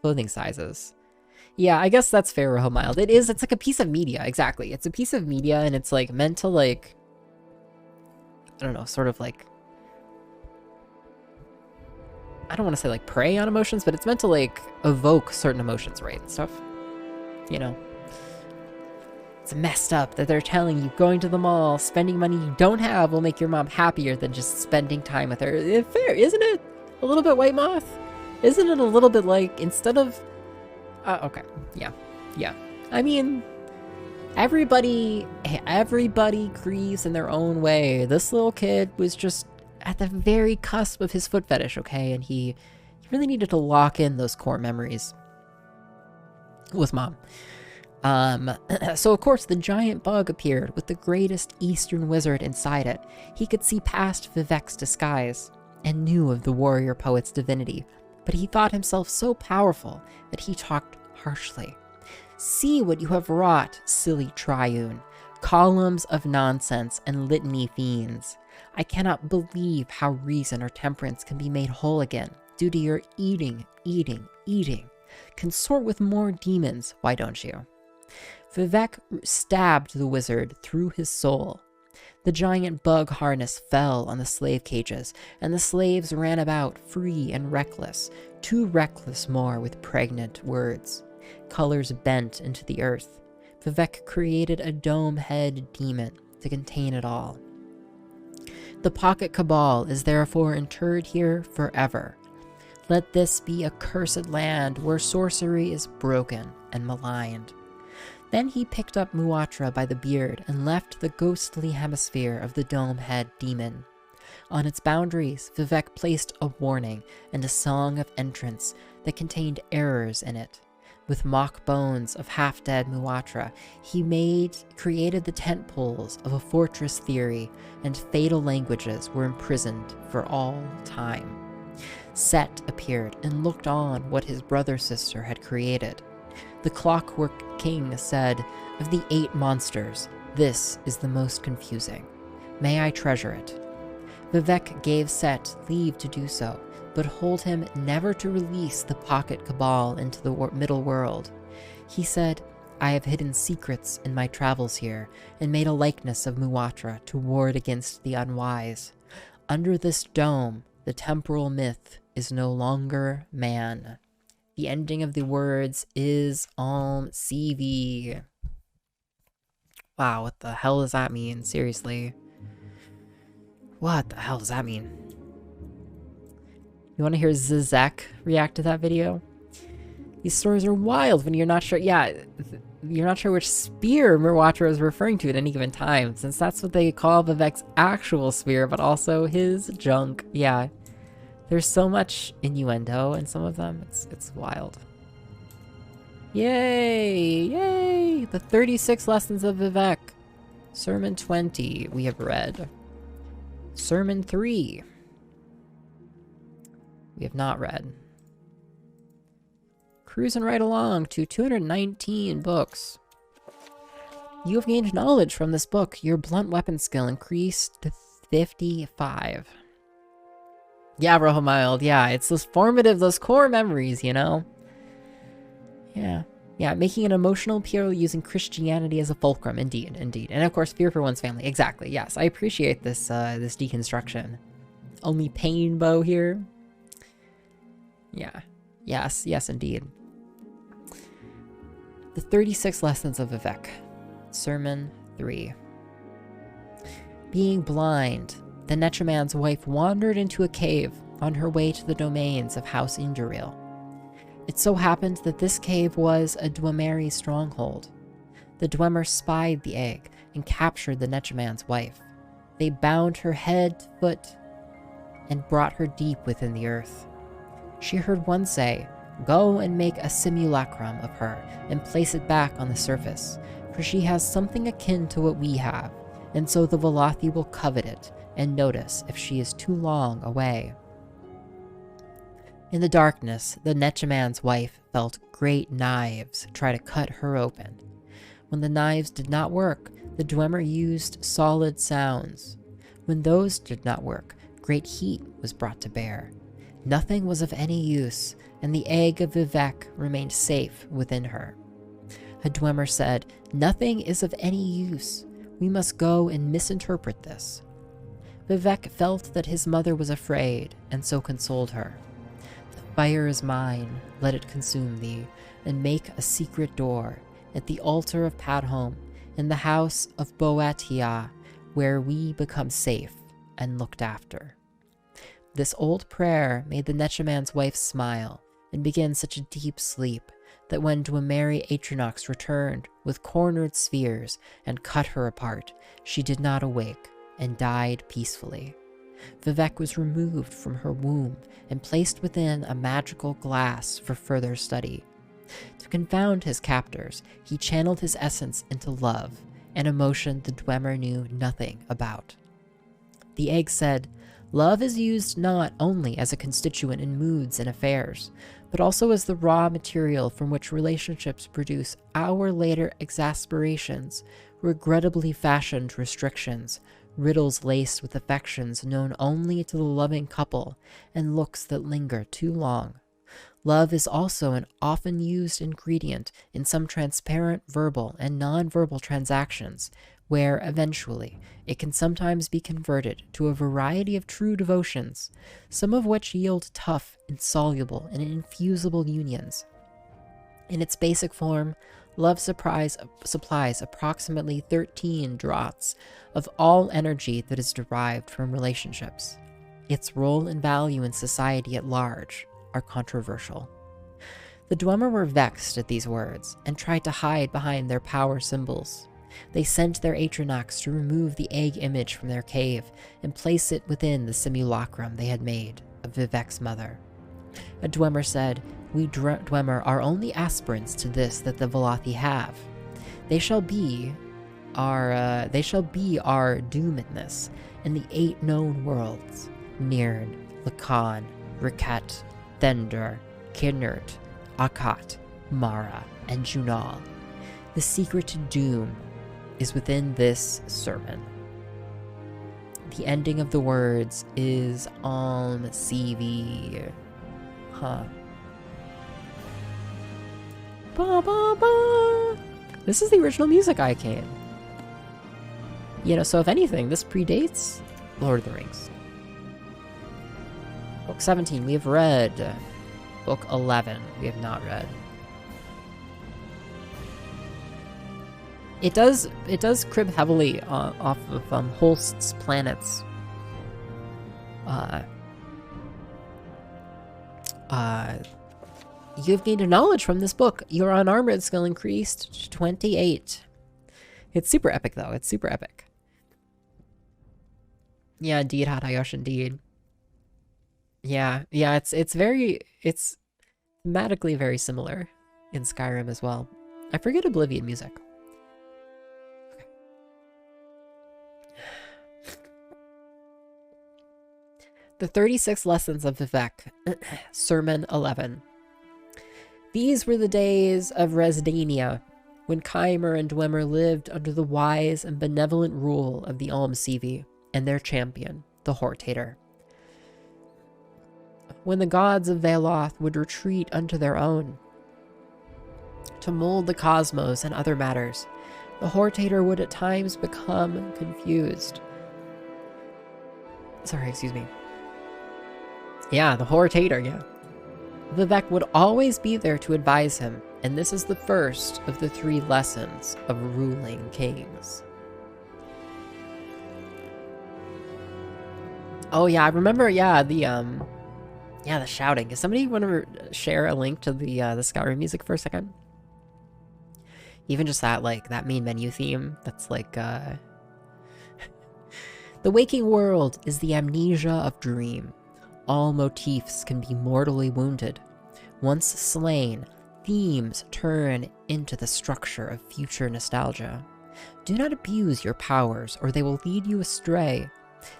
clothing sizes. Yeah, I guess that's fair, Rojo Mild. It's like a piece of media, exactly. It's a piece of media, and it's like meant to like, I don't know, sort of like, I don't want to say like prey on emotions, but it's meant to like evoke certain emotions, right, and stuff. You know, it's messed up that they're telling you going to the mall, spending money you don't have will make your mom happier than just spending time with her. It's fair, isn't it? A little bit White Moth? Isn't it a little bit like, instead of... okay, yeah. I mean, everybody grieves in their own way. This little kid was just at the very cusp of his foot fetish, okay? And he really needed to lock in those core memories with Mom. So of course the giant bug appeared with the greatest Eastern wizard inside it. He could see past Vivek's disguise and knew of the warrior poet's divinity, but he thought himself so powerful that he talked harshly. See what you have wrought, silly triune, columns of nonsense and litany fiends. I cannot believe how reason or temperance can be made whole again due to your eating. Consort with more demons, why don't you? Vivek stabbed the wizard through his soul. The giant bug harness fell on the slave cages, and the slaves ran about free and reckless, too reckless more with pregnant words. Colors bent into the earth. Vivek created a dome-head demon to contain it all. The Pocket Cabal is therefore interred here forever. Let this be a cursed land where sorcery is broken and maligned. Then he picked up Muatra by the beard and left the ghostly hemisphere of the dome-head demon. On its boundaries, Vivek placed a warning and a song of entrance that contained errors in it. With mock bones of half-dead Muatra, he created the tent poles of a fortress theory, and fatal languages were imprisoned for all time. Set appeared and looked on what his brother-sister had created. The Clockwork King said, "Of the 8 monsters, this is the most confusing. May I treasure it?" Vivek gave Set leave to do so, but told him never to release the Pocket Cabal into the middle world. He said, "I have hidden secrets in my travels here, and made a likeness of Muatra to ward against the unwise. Under this dome, the temporal myth is no longer man." The ending of the words is CV. Wow, what the hell does that mean? Seriously. What the hell does that mean? You want to hear Zizek react to that video? These stories are wild when you're not sure. Yeah, you're not sure which spear Muatra is referring to at any given time, since that's what they call Vivek's actual spear, but also his junk. Yeah. There's so much innuendo in some of them. It's wild. Yay! Yay! The 36 Lessons of Vivek. Sermon 20 we have read. Sermon 3 we have not read. Cruising right along to 219 books. You have gained knowledge from this book. Your blunt weapon skill increased to 55. Yeah, Rohamild, yeah, it's those formative, those core memories, you know? Yeah. Yeah, making an emotional appeal using Christianity as a fulcrum, indeed. And of course, fear for one's family, exactly, yes. I appreciate this, this deconstruction. Only Painbow here. Yeah. Yes, indeed. The 36 Lessons of Vivek. Sermon 3. Being blind, the Nechaman's wife wandered into a cave on her way to the domains of House Induril. It so happened that this cave was a Dwemer stronghold. The Dwemer spied the egg and captured the Nechaman's wife. They bound her head to foot and brought her deep within the earth. She heard one say, "Go and make a simulacrum of her and place it back on the surface, for she has something akin to what we have, and so the Velothi will covet it and notice if she is too long away." In the darkness, the Nechaman's wife felt great knives try to cut her open. When the knives did not work, the Dwemer used solid sounds. When those did not work, great heat was brought to bear. Nothing was of any use, and the egg of Vivek remained safe within her. A Dwemer said, "Nothing is of any use. We must go and misinterpret this." Vivek felt that his mother was afraid, and so consoled her. "The fire is mine, let it consume thee, and make a secret door at the altar of Padhom, in the house of Boatia, where we become safe and looked after." This old prayer made the Nechaman's wife smile and begin such a deep sleep that when Dwemeri Atronox returned with cornered spheres and cut her apart, she did not awake and died peacefully. Vivek was removed from her womb and placed within a magical glass for further study. To confound his captors, he channeled his essence into love, an emotion the Dwemer knew nothing about. The egg said, "Love is used not only as a constituent in moods and affairs, but also as the raw material from which relationships produce hour-later exasperations, regrettably fashioned restrictions, riddles laced with affections known only to the loving couple, and looks that linger too long. Love is also an often used ingredient in some transparent verbal and non-verbal transactions, where eventually it can sometimes be converted to a variety of true devotions, some of which yield tough, insoluble, and infusible unions. In its basic form, love supplies approximately 13 draughts of all energy that is derived from relationships. Its role and value in society at large are controversial. The Dwemer were vexed at these words, and tried to hide behind their power symbols. They sent their Atronax to remove the egg image from their cave, and place it within the simulacrum they had made of Vivek's mother. A Dwemer said, "We Dwemer are only aspirants to this that the Velothi have. They shall be our doomedness in the 8 known worlds: Nirn, Lacan, Riket, Thender, Kinnert, Akat, Mara, and Junal. The secret to doom is within this sermon." The ending of the words is Alm CV. Huh. Ba, ba, ba. This is the original music icon. You know, so if anything, this predates Lord of the Rings. Book 17, we have read. Book 11, we have not read. It does crib heavily off of Holst's planets. You've gained a knowledge from this book. Your unarmored skill increased to 28. It's super epic, though. It's super epic. Yeah, indeed, Hatayosh, indeed. Yeah, it's thematically very similar in Skyrim as well. I forget Oblivion music. Okay. The 36 Lessons of Vivek, Sermon 11. These were the days of Resdania, when Khymer and Dwemer lived under the wise and benevolent rule of the Almsivi and their champion, the Hortator. When the gods of Veloth would retreat unto their own, to mold the cosmos and other matters, the Hortator would at times become confused. Sorry, excuse me. Yeah, the Hortator, yeah. Vivek would always be there to advise him, and this is the first of the 3 lessons of ruling kings. Oh yeah, I remember, yeah, the shouting. Does somebody want to share a link to the Skyrim music for a second? Even just that, like, that main menu theme, that's like, The waking world is the amnesia of dream. All motifs can be mortally wounded. Once slain, themes turn into the structure of future nostalgia. Do not abuse your powers, or they will lead you astray.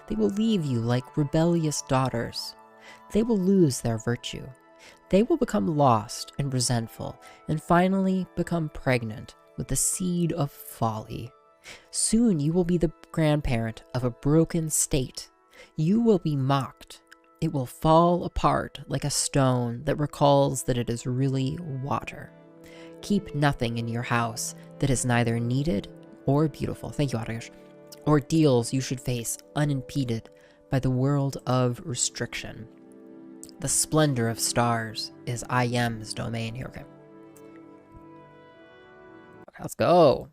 They will leave you like rebellious daughters. They will lose their virtue. They will become lost and resentful, and finally become pregnant with the seed of folly. Soon you will be the grandparent of a broken state. You will be mocked. It will fall apart like a stone that recalls that it is really water. Keep nothing in your house that is neither needed or beautiful. Thank you, Atayosh. Ordeals you should face unimpeded by the world of restriction. The splendor of stars is IM's domain here. Okay. Okay, let's go.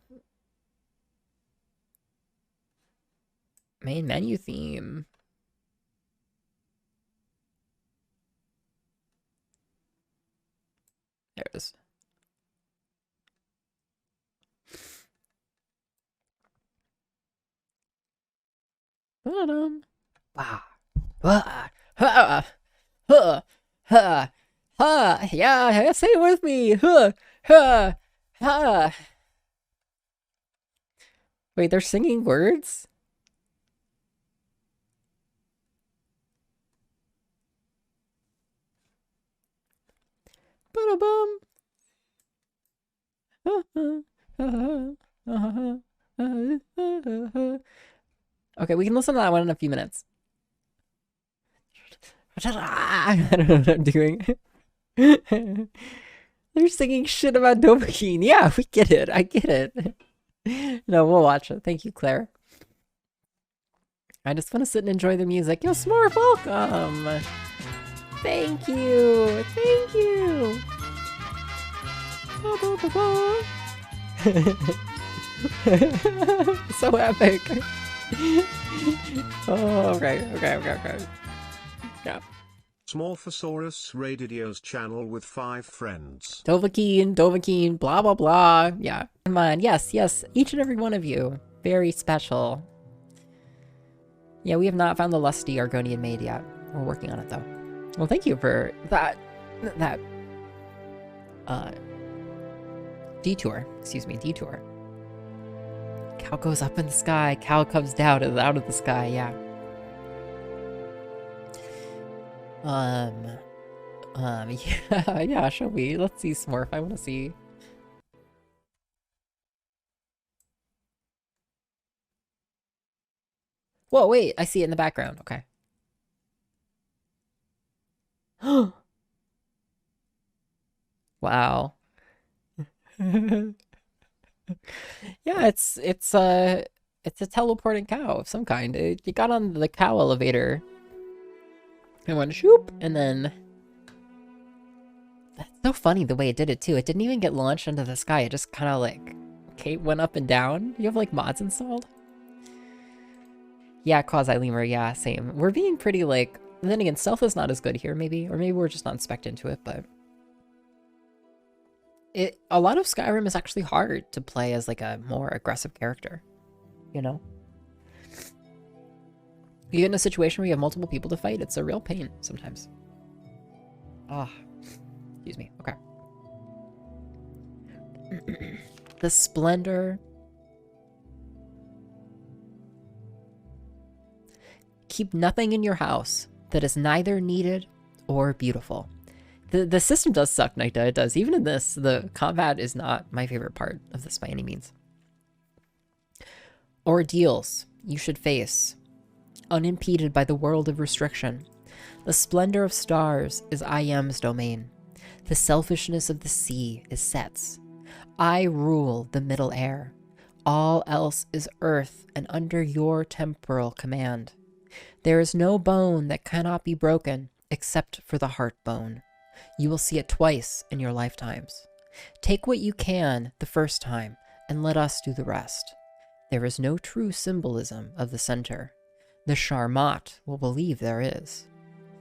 Main menu theme. There it is. Wow. Yeah, say it with me. Wait, they're singing words? Ba-da-bum. Okay, we can listen to that one in a few minutes. I don't know what I'm doing. They're singing shit about Dovahkiin. Yeah, we get it. I get it. No, we'll watch it. Thank you, Claire. I just want to sit and enjoy the music. Yo, Smurf, welcome. Thank you. Thank you. So epic. Oh, okay. Yeah. Smorphosaurus Radidio's channel with 5 friends. Dovahkiin, blah, blah, blah. Yeah. Come on. Yes, yes. Each and every one of you. Very special. Yeah, we have not found the lusty Argonian maid yet. We're working on it, though. Well, thank you for that detour. Excuse me, detour. Cow goes up in the sky. Cow comes down and out of the sky, yeah. Yeah, yeah, shall we? Let's see Smurf. I want to see. Whoa, wait, I see it in the background. Okay. Wow. Yeah, it's a teleporting cow of some kind. You got on the cow elevator and went shoop, and then that's so funny the way it did it too. It didn't even get launched into the sky. It just kind of like went up and down. You have like mods installed? Yeah, quasi lemur. Yeah, same. We're being pretty like. And then again, stealth is not as good here, maybe, or maybe we're just not spec'd into it, but. A lot of Skyrim is actually hard to play as like a more aggressive character, you know? You get in a situation where you have multiple people to fight, it's a real pain sometimes. Ah, excuse me, okay. The splendor. Keep nothing in your house that is neither needed or beautiful. The system does suck, Nightda, it does. Even in this, the combat is not my favorite part of this by any means. Ordeals you should face, unimpeded by the world of restriction. The splendor of stars is IM's domain. The selfishness of the sea is Set's. I rule the middle air. All else is earth and under your temporal command. There is no bone that cannot be broken except for the heart bone. You will see it twice in your lifetimes. Take what you can the first time, and let us do the rest. There is no true symbolism of the center. The Sharmat will believe there is.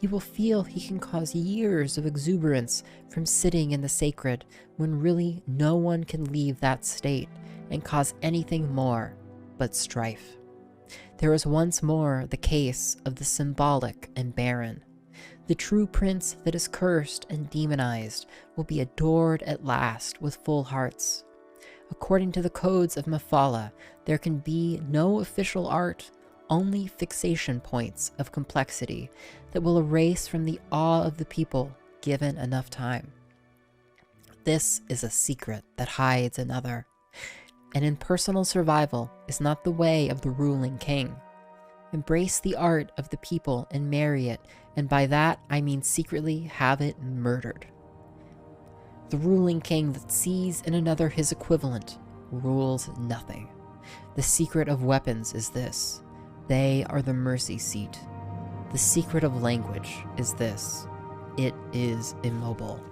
He will feel he can cause years of exuberance from sitting in the sacred, when really no one can leave that state and cause anything more but strife. There is once more the case of the symbolic and barren. The true prince that is cursed and demonized will be adored at last with full hearts. According to the codes of Mephala, there can be no official art, only fixation points of complexity that will erase from the awe of the people given enough time. This is a secret that hides another, and in personal survival is not the way of the ruling king. Embrace the art of the people and marry it, and by that I mean secretly have it murdered. The ruling king that sees in another his equivalent rules nothing. The secret of weapons is this: they are the mercy seat. The secret of language is this: it is immobile.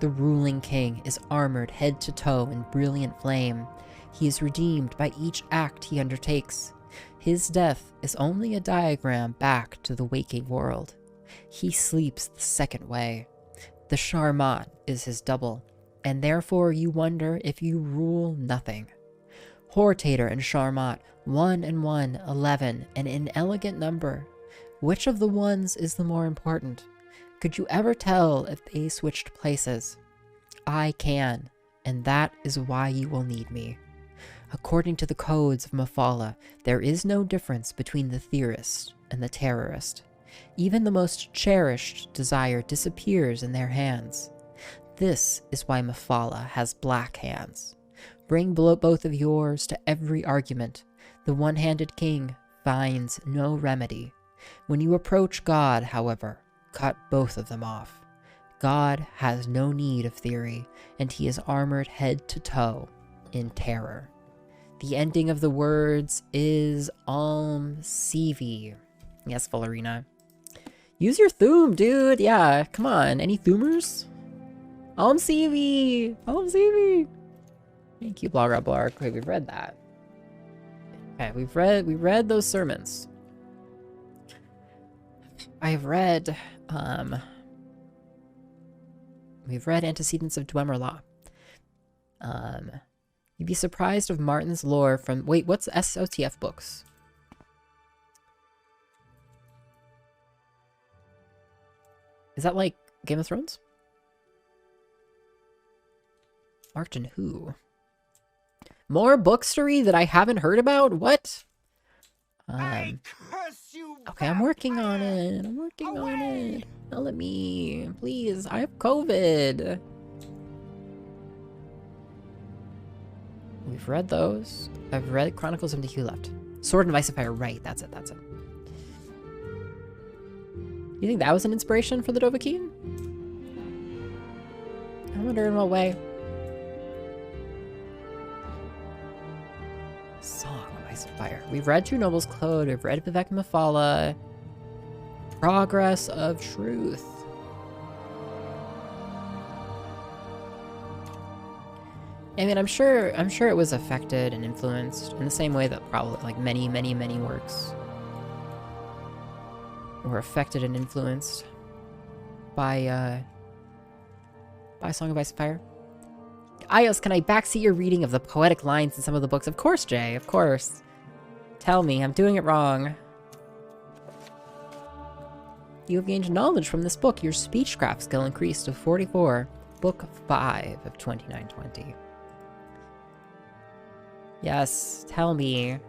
The ruling king is armored head to toe in brilliant flame. He is redeemed by each act he undertakes. His death is only a diagram back to the waking world. He sleeps the second way. The Sharmat is his double, and therefore you wonder if you rule nothing. Hortator and Sharmat, 1 and 1, 11, an inelegant number. Which of the ones is the more important? Could you ever tell if they switched places? I can, and that is why you will need me. According to the codes of Mephala, there is no difference between the theorist and the terrorist. Even the most cherished desire disappears in their hands. This is why Mephala has black hands. Bring both of yours to every argument. The one-handed king finds no remedy. When you approach God, however, cut both of them off. God has no need of theory, and he is armored head to toe in terror. The ending of the words is Alm Sivi. Yes, Valerina. Use your Thum, dude. Yeah, come on. Any Thumers? Alm Sivi. Alm Sivi. Thank you, Blogger Blarg. Okay, we've read that. Okay, we read those sermons. I've read, we've read Antecedents of Dwemer You'd be surprised of Martin's lore from, wait, what's SOTF books? Is that like Game of Thrones? Martin who? More books to read that I haven't heard about? What? I curse you, Okay, I'm working on it. I'm working on it. Don't let me. Please, I have COVID. We've read those. I've read Chronicles of Niku left. Sword and Vice of Fire, right. That's it, that's it. You think that was an inspiration for the Dovahkiin? I wonder in what way. Song of Ice and Fire. We've read True Noble's Code. We've read Vivek Mafala. Progress of Truth. I mean, I'm sure it was affected and influenced in the same way that probably like many works were affected and influenced by Song of Ice and Fire. iios, can I backseat your reading of the poetic lines in some of the books? Of course, Jay, of course. Tell me, I'm doing it wrong. You have gained knowledge from this book. Your speechcraft skill increased to 44. Book 5 of 2920. Yes, tell me.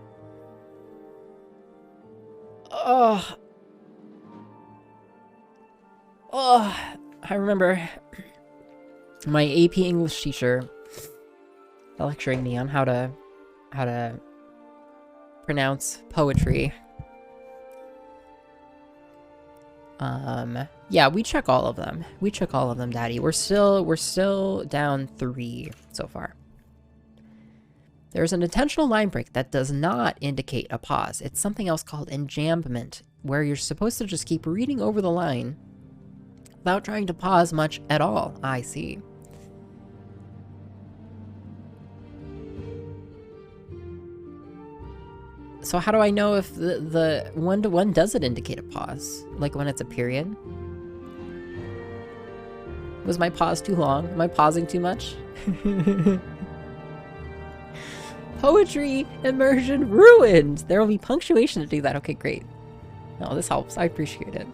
Oh. Oh. I remember my AP English teacher lecturing me on how to pronounce poetry. Yeah, we check all of them. We check all of them, Daddy. We're still down 3 so far. There's an intentional line break that does not indicate a pause. It's something else called enjambment, where you're supposed to just keep reading over the line without trying to pause much at all. I see. So how do I know if the one-to-one does it indicate a pause? Like when it's a period? Was my pause too long? Am I pausing too much? Poetry immersion ruined! There will be punctuation to do that. Okay, great. No, this helps. I appreciate it.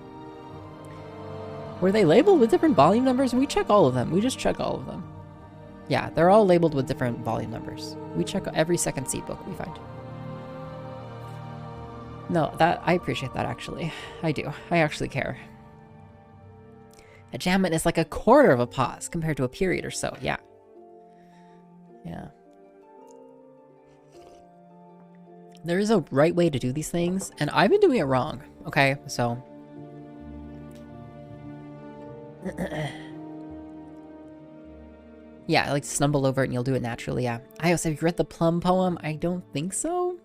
Were they labeled with different volume numbers? We check all of them. We just check all of them. Yeah, they're all labeled with different volume numbers. We check every second seed book we find. No, I appreciate that, actually. I do. I actually care. A enjambment is like a quarter of a pause compared to a period or so. Yeah. Yeah. There is a right way to do these things, and I've been doing it wrong. Okay, so... yeah, I like to stumble over it and you'll do it naturally, yeah. iios, have you read the Plum poem? I don't think so.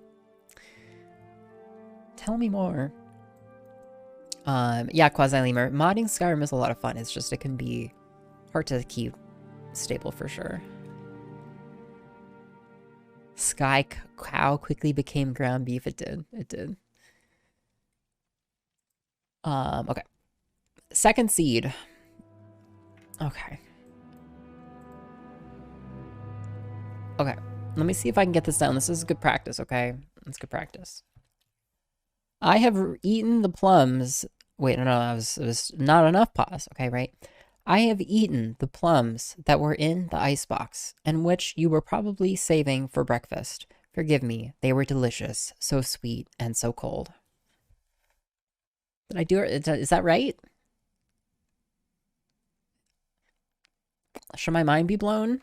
Tell me more. Yeah, Quasi-Lemur. Modding Skyrim is a lot of fun. It's just, it can be hard to keep stable for sure. Sky cow quickly became ground beef. It did. It did. Okay. Second seed. Okay. Okay. Let me see if I can get this down. This is good practice, okay? It's good practice. I have eaten the plums. Wait, no, it was not enough pause. Okay, right? I have eaten the plums that were in the icebox, and which you were probably saving for breakfast. Forgive me, they were delicious, so sweet and so cold. Did I do it? Is that right? Should my mind be blown?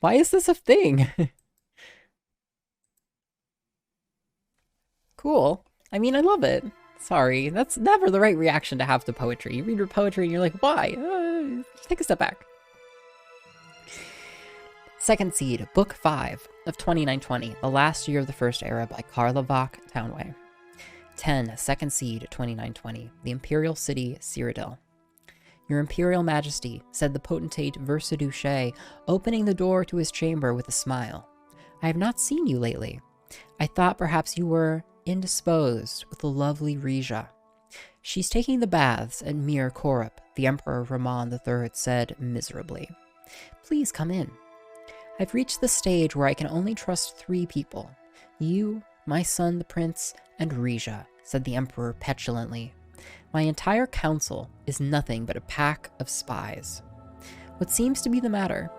Why is this a thing? Cool. I mean, I love it. Sorry, that's never the right reaction to have to poetry. You read your poetry and you're like, why? Take a step back. Second seed, Book 5 of 2920, The Last Year of the First Era by Karlavak Townway. 10, Second seed, 2920, The Imperial City, Cyrodiil. Your Imperial Majesty, said the potentate Versaduce, opening the door to his chamber with a smile. I have not seen you lately. I thought perhaps you were indisposed with the lovely Rija. She's taking the baths at Mir Korop, the Emperor Rahman III said miserably. Please come in. I've reached the stage where I can only trust 3 people. You, my son the prince, and Rija, said the Emperor petulantly. My entire council is nothing but a pack of spies. What seems to be the matter?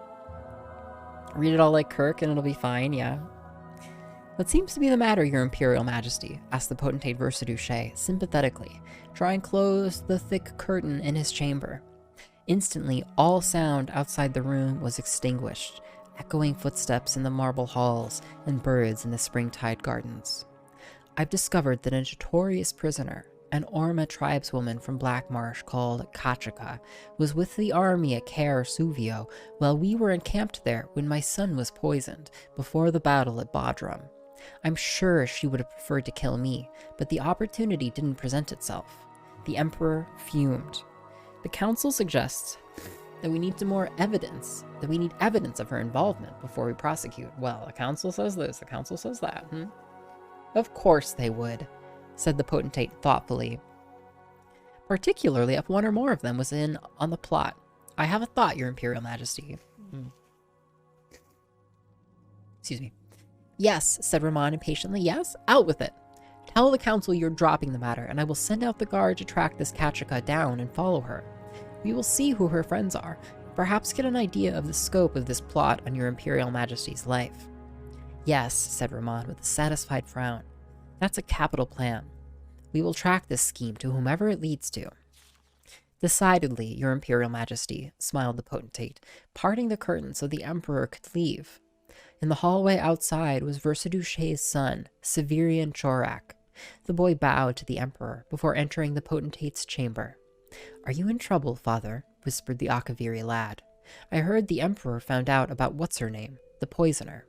Read it all like Kirk and it'll be fine, yeah. What seems to be the matter, Your Imperial Majesty? Asked the potentate Versaduce sympathetically, drawing close the thick curtain in his chamber. Instantly, all sound outside the room was extinguished, echoing footsteps in the marble halls and birds in the springtide gardens. I've discovered that a notorious prisoner, an Orma tribeswoman from Black Marsh called Kachika, was with the army at Caer Suvio while we were encamped there when my son was poisoned before the battle at Bodrum. I'm sure she would have preferred to kill me, but the opportunity didn't present itself. The Emperor fumed. The council suggests that we need evidence of her involvement before we prosecute. Well, the council says this, the council says that. Of course they would, said the potentate thoughtfully. Particularly if one or more of them was in on the plot. I have a thought, Your Imperial Majesty. Excuse me. Yes, said Rahman impatiently. Yes, out with it. Tell the council you're dropping the matter, and I will send out the guard to track this Kachika down and follow her. We will see who her friends are, perhaps get an idea of the scope of this plot on Your Imperial Majesty's life. Yes, said Rahman with a satisfied frown. That's a capital plan. We will track this scheme to whomever it leads to. Decidedly, Your Imperial Majesty, smiled the potentate, parting the curtain so the Emperor could leave. In the hallway outside was Versaduce's son, Severian Chorak. The boy bowed to the Emperor before entering the potentate's chamber. Are you in trouble, father? Whispered the Akaviri lad. I heard the Emperor found out about what's-her-name, the poisoner.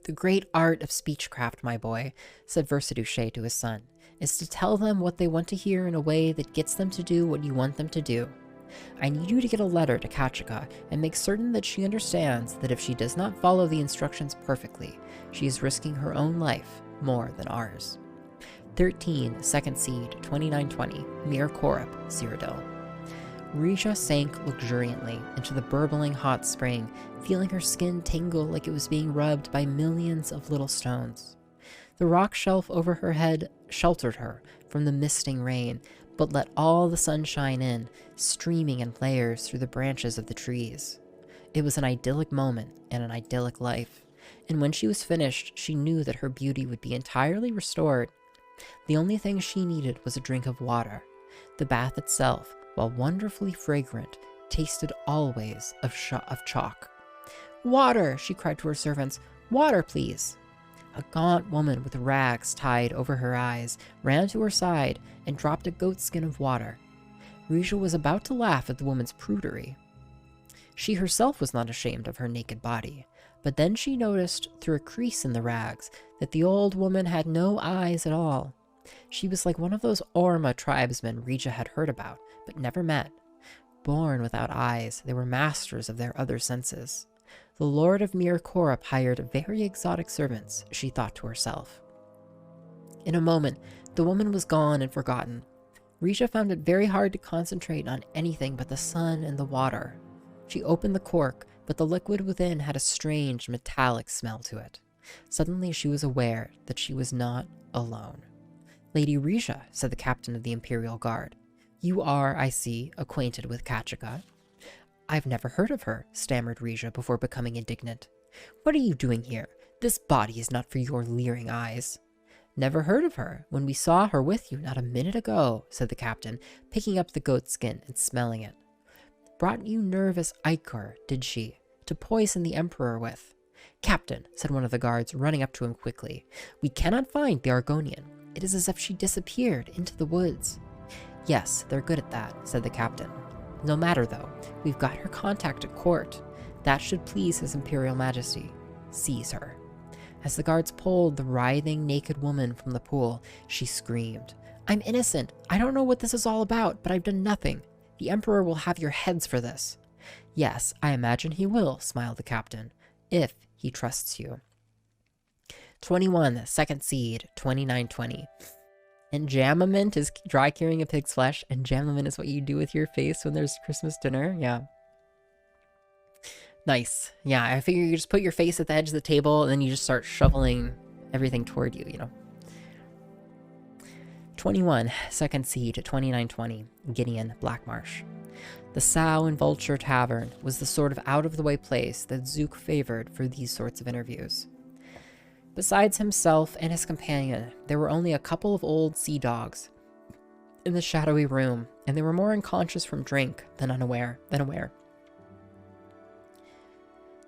The great art of speechcraft, my boy, said Versaduce to his son, is to tell them what they want to hear in a way that gets them to do what you want them to do. I need you to get a letter to Kachika and make certain that she understands that if she does not follow the instructions perfectly, she is risking her own life more than ours. 13, Second Seed, 2920, Mir Korop, Cyrodiil. Rija sank luxuriantly into the burbling hot spring, feeling her skin tingle like it was being rubbed by millions of little stones. The rock shelf over her head sheltered her from the misting rain, but let all the sunshine in, streaming in layers through the branches of the trees. It was an idyllic moment and an idyllic life, and when she was finished, she knew that her beauty would be entirely restored. The only thing she needed was a drink of water. The bath itself, while wonderfully fragrant, tasted always of chalk. Water, she cried to her servants. Water, please. A gaunt woman with rags tied over her eyes ran to her side and dropped a goatskin of water. Rija was about to laugh at the woman's prudery. She herself was not ashamed of her naked body, but then she noticed through a crease in the rags that the old woman had no eyes at all. She was like one of those Orma tribesmen Rija had heard about, but never met. Born without eyes, they were masters of their other senses. The Lord of Mir Korop hired very exotic servants, she thought to herself. In a moment, the woman was gone and forgotten. Rija found it very hard to concentrate on anything but the sun and the water. She opened the cork, but the liquid within had a strange metallic smell to it. Suddenly she was aware that she was not alone. Lady Rija, said the captain of the Imperial Guard. You are, I see, acquainted with Kachika. I've never heard of her, stammered Rija before becoming indignant. What are you doing here? This body is not for your leering eyes. Never heard of her, when we saw her with you not a minute ago, said the captain, picking up the goatskin and smelling it. Brought you nervous ichor, did she, to poison the Emperor with? Captain, said one of the guards, running up to him quickly, we cannot find the Argonian. It is as if she disappeared into the woods. Yes, they're good at that, said the captain. No matter, though, we've got her contact at court. That should please His Imperial Majesty. Seize her. As the guards pulled the writhing, naked woman from the pool, she screamed, I'm innocent. I don't know what this is all about, but I've done nothing. The Emperor will have your heads for this. Yes, I imagine he will, smiled the captain, if he trusts you. 21, second seed, 2920. And Jamament is dry curing a pig's flesh, and Jamament is what you do with your face when there's Christmas dinner. Yeah. Nice. Yeah, I figure you just put your face at the edge of the table, and then you just start shoveling everything toward you, you know. 21, second seed, 2920, Gideon Blackmarsh. The Sow and Vulture Tavern was the sort of out-of-the-way place that Zook favored for these sorts of interviews. Besides himself and his companion, there were only a couple of old sea dogs in the shadowy room, and they were more unconscious from drink than aware.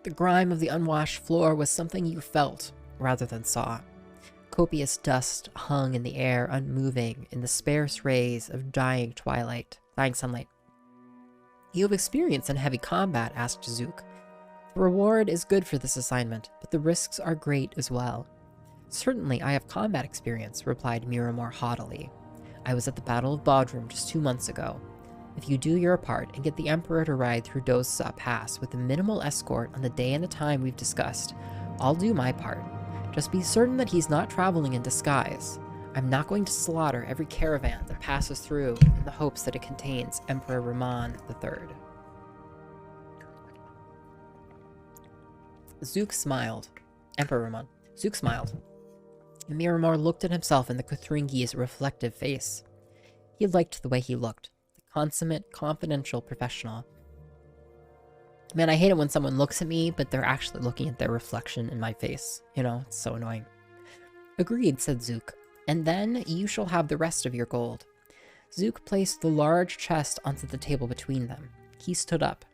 The grime of the unwashed floor was something you felt rather than saw. Copious dust hung in the air, unmoving in the sparse rays of dying sunlight. "You have experience in heavy combat?" asked Zook. "The reward is good for this assignment, but the risks are great as well." "Certainly I have combat experience," replied Miramore haughtily. "I was at the Battle of Bodrum just 2 months ago. If you do your part and get the Emperor to ride through Dosa Pass with a minimal escort on the day and the time we've discussed, I'll do my part. Just be certain that he's not traveling in disguise. I'm not going to slaughter every caravan that passes through in the hopes that it contains Emperor Rahman III. Zook smiled. Emperor Rahman. Zook smiled. Miramore looked at himself in the Kuthringi's reflective face. He liked the way he looked. The consummate, confidential professional. Man, I hate it when someone looks at me, but they're actually looking at their reflection in my face. You know, it's so annoying. Agreed, said Zook. And then you shall have the rest of your gold. Zook placed the large chest onto the table between them. He stood up.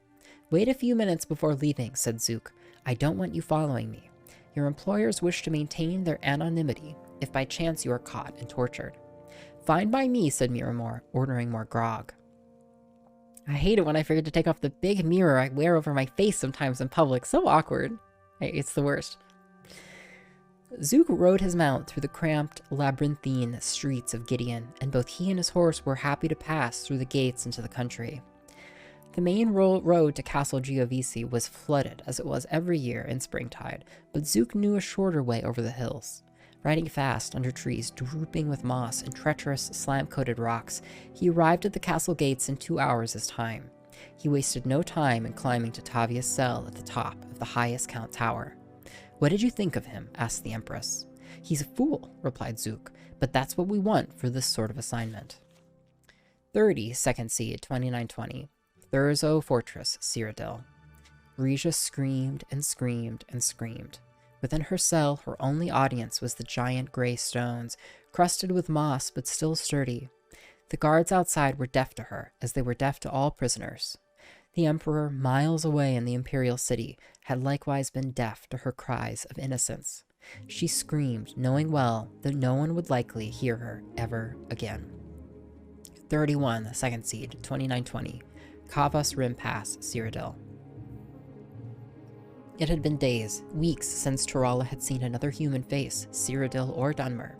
Wait a few minutes before leaving, said Zook. I don't want you following me. Your employers wish to maintain their anonymity if by chance you are caught and tortured. Fine by me, said Miramore, ordering more grog. I hate it when I forget to take off the big mirror I wear over my face sometimes in public. So awkward. It's the worst. Zook rode his mount through the cramped, labyrinthine streets of Gideon, and both he and his horse were happy to pass through the gates into the country. The main road to Castle Giovisi was flooded, as it was every year in springtide, but Zook knew a shorter way over the hills. Riding fast under trees drooping with moss and treacherous, slant-coated rocks, he arrived at the castle gates in 2 hours' time. He wasted no time in climbing to Tavia's cell at the top of the highest count tower. What did you think of him? Asked the Empress. He's a fool, replied Zook, but that's what we want for this sort of assignment. 30, second seed, 2920. Thurzo Fortress, Cyrodiil. Regia screamed and screamed and screamed. Within her cell, her only audience was the giant gray stones, crusted with moss but still sturdy. The guards outside were deaf to her, as they were deaf to all prisoners. The Emperor, miles away in the imperial city, had likewise been deaf to her cries of innocence. She screamed, knowing well that no one would likely hear her ever again. 31, second seed, 2920. Kavas Rim Pass, Cyrodiil. It had been days, weeks since Turala had seen another human face, Cyrodiil or Dunmer.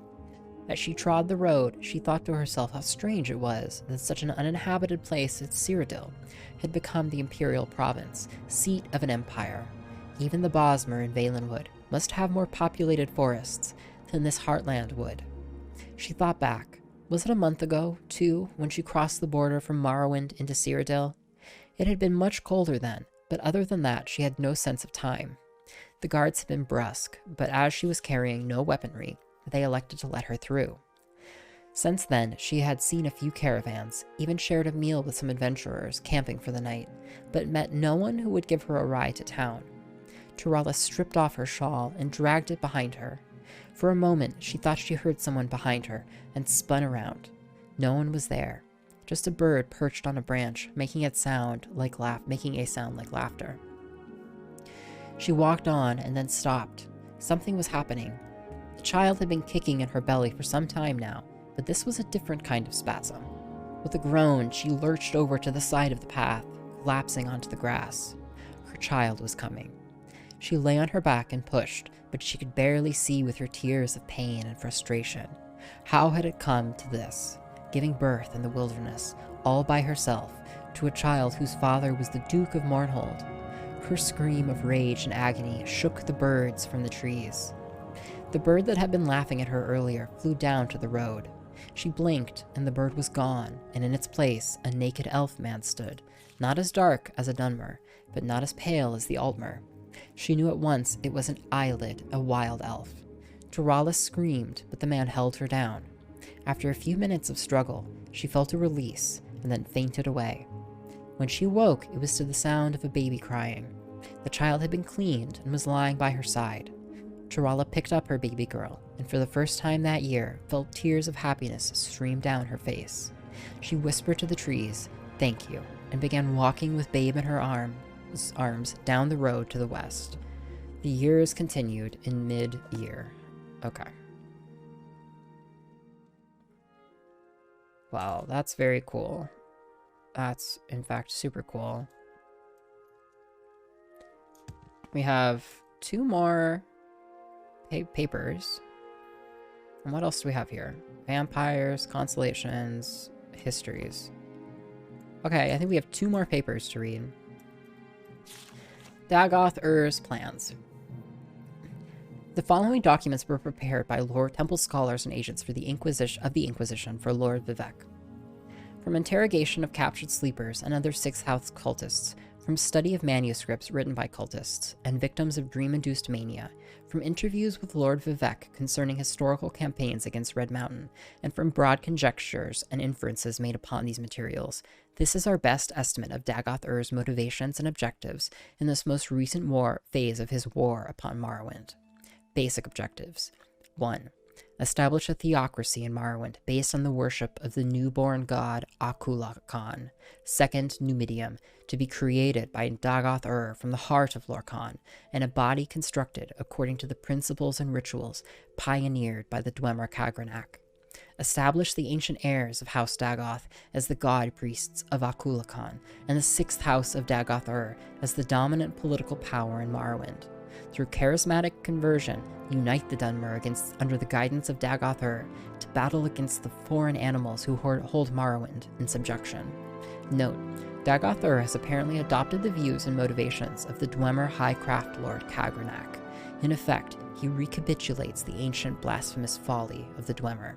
As she trod the road, she thought to herself how strange it was that such an uninhabited place as Cyrodiil had become the imperial province, seat of an empire. Even the Bosmer in Valenwood must have more populated forests than this heartland would. She thought back. Was it a month ago, too, when she crossed the border from Morrowind into Cyrodiil? It had been much colder then, but other than that, she had no sense of time. The guards had been brusque, but as she was carrying no weaponry, they elected to let her through. Since then, she had seen a few caravans, even shared a meal with some adventurers camping for the night, but met no one who would give her a ride to town. Turala stripped off her shawl and dragged it behind her. For a moment, she thought she heard someone behind her and spun around. No one was there. Just a bird perched on a branch, making a sound like laughter. She walked on and then stopped. Something was happening. The child had been kicking in her belly for some time now, but this was a different kind of spasm. With a groan, she lurched over to the side of the path, collapsing onto the grass. Her child was coming. She lay on her back and pushed, but she could barely see with her tears of pain and frustration. How had it come to this? Giving birth in the wilderness, all by herself, to a child whose father was the Duke of Mournhold. Her scream of rage and agony shook the birds from the trees. The bird that had been laughing at her earlier flew down to the road. She blinked, and the bird was gone, and in its place a naked elf man stood, not as dark as a Dunmer, but not as pale as the Altmer. She knew at once it was an eyelid, a wild elf. Torala screamed, but the man held her down. After a few minutes of struggle, she felt a release, and then fainted away. When she awoke, it was to the sound of a baby crying. The child had been cleaned and was lying by her side. Torala picked up her baby girl, and for the first time that year, felt tears of happiness stream down her face. She whispered to the trees, "Thank you," and began walking with Babe in her arms down the road to the west. The years continued in mid-year. Okay. Wow, that's very cool. That's, in fact, super cool. We have 2 more papers. And what else do we have here? Vampires, constellations, histories. Okay, I think we have 2 more papers to read. Dagoth Ur's plans. The following documents were prepared by Lord Temple scholars and agents for the Inquisition for Lord Vivec. From interrogation of captured sleepers and other Sixth House cultists, from study of manuscripts written by cultists and victims of dream-induced mania, from interviews with Lord Vivec concerning historical campaigns against Red Mountain, and from broad conjectures and inferences made upon these materials, this is our best estimate of Dagoth Ur's motivations and objectives in this most recent phase of his war upon Morrowind. Basic objectives. 1. Establish a theocracy in Morrowind based on the worship of the newborn god Akula Khan, second Numidium, to be created by Dagoth Ur from the heart of Lorkhan, and a body constructed according to the principles and rituals pioneered by the Dwemer Kagranak. Establish the ancient heirs of House Dagoth as the god priests of Akula Khan, and the 6th House of Dagoth Ur as the dominant political power in Morrowind. Through charismatic conversion, unite the Dunmer under the guidance of Dagoth Ur to battle against the foreign animals who hold Morrowind in subjection. Note, Dagoth Ur has apparently adopted the views and motivations of the Dwemer High Craft Lord Kagranak. In effect, he recapitulates the ancient blasphemous folly of the Dwemer.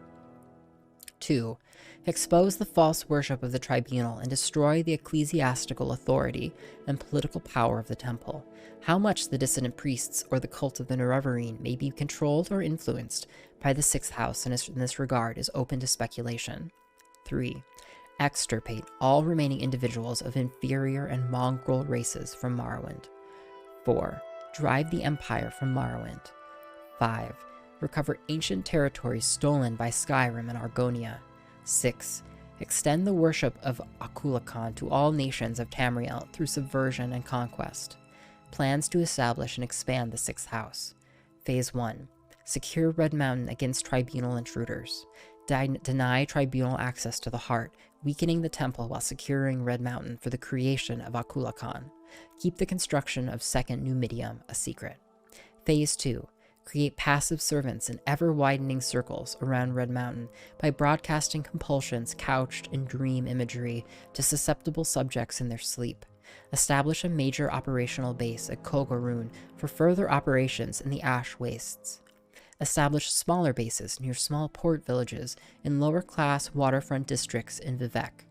2. Expose the false worship of the tribunal and destroy the ecclesiastical authority and political power of the temple. How much the dissident priests or the cult of the Nerevarine may be controlled or influenced by the 6th House in this regard is open to speculation. 3. Extirpate all remaining individuals of inferior and mongrel races from Morrowind. 4. Drive the Empire from Morrowind. 5. Recover ancient territories stolen by Skyrim and Argonia. 6. Extend the worship of Akula Khan to all nations of Tamriel through subversion and conquest. Plans to establish and expand the 6th House. Phase 1. Secure Red Mountain against tribunal intruders. Deny tribunal access to the heart, weakening the temple while securing Red Mountain for the creation of Akula Khan. Keep the construction of 2nd Numidium a secret. Phase 2. Create passive servants in ever-widening circles around Red Mountain by broadcasting compulsions couched in dream imagery to susceptible subjects in their sleep. Establish a major operational base at Kogarun for further operations in the Ash Wastes. Establish smaller bases near small port villages in lower-class waterfront districts in Vivec.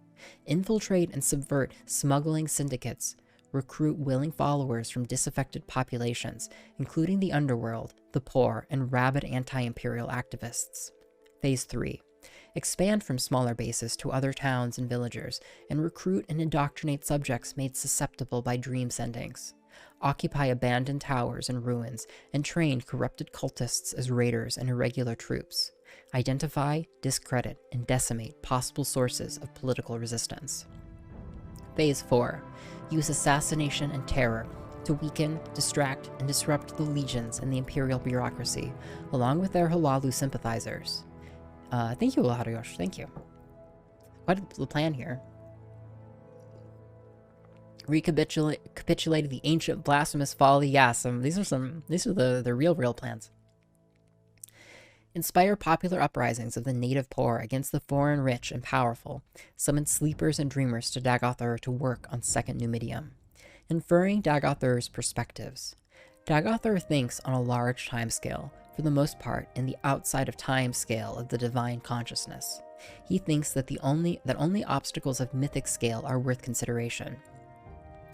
Infiltrate and subvert smuggling syndicates. Recruit willing followers from disaffected populations, including the underworld, the poor, and rabid anti-imperial activists. Phase 3. Expand from smaller bases to other towns and villagers, and recruit and indoctrinate subjects made susceptible by dream sendings. Occupy abandoned towers and ruins, and train corrupted cultists as raiders and irregular troops. Identify, discredit, and decimate possible sources of political resistance. Phase 4. Use assassination and terror to weaken, distract, and disrupt the legions and the imperial bureaucracy, along with their Halalu sympathizers. Thank you, Laharyosh. Thank you. Quite the plan here. Recapitulated the ancient blasphemous folly. Yeah, these are the real plans. Inspire popular uprisings of the native poor against the foreign rich and powerful. Summon sleepers and dreamers to Dagoth Ur to work on 2nd Numidium. Inferring Dagoth Ur's perspectives. Dagoth Ur thinks on a large timescale, for the most part in the outside of time scale of the divine consciousness. He thinks that only obstacles of mythic scale are worth consideration.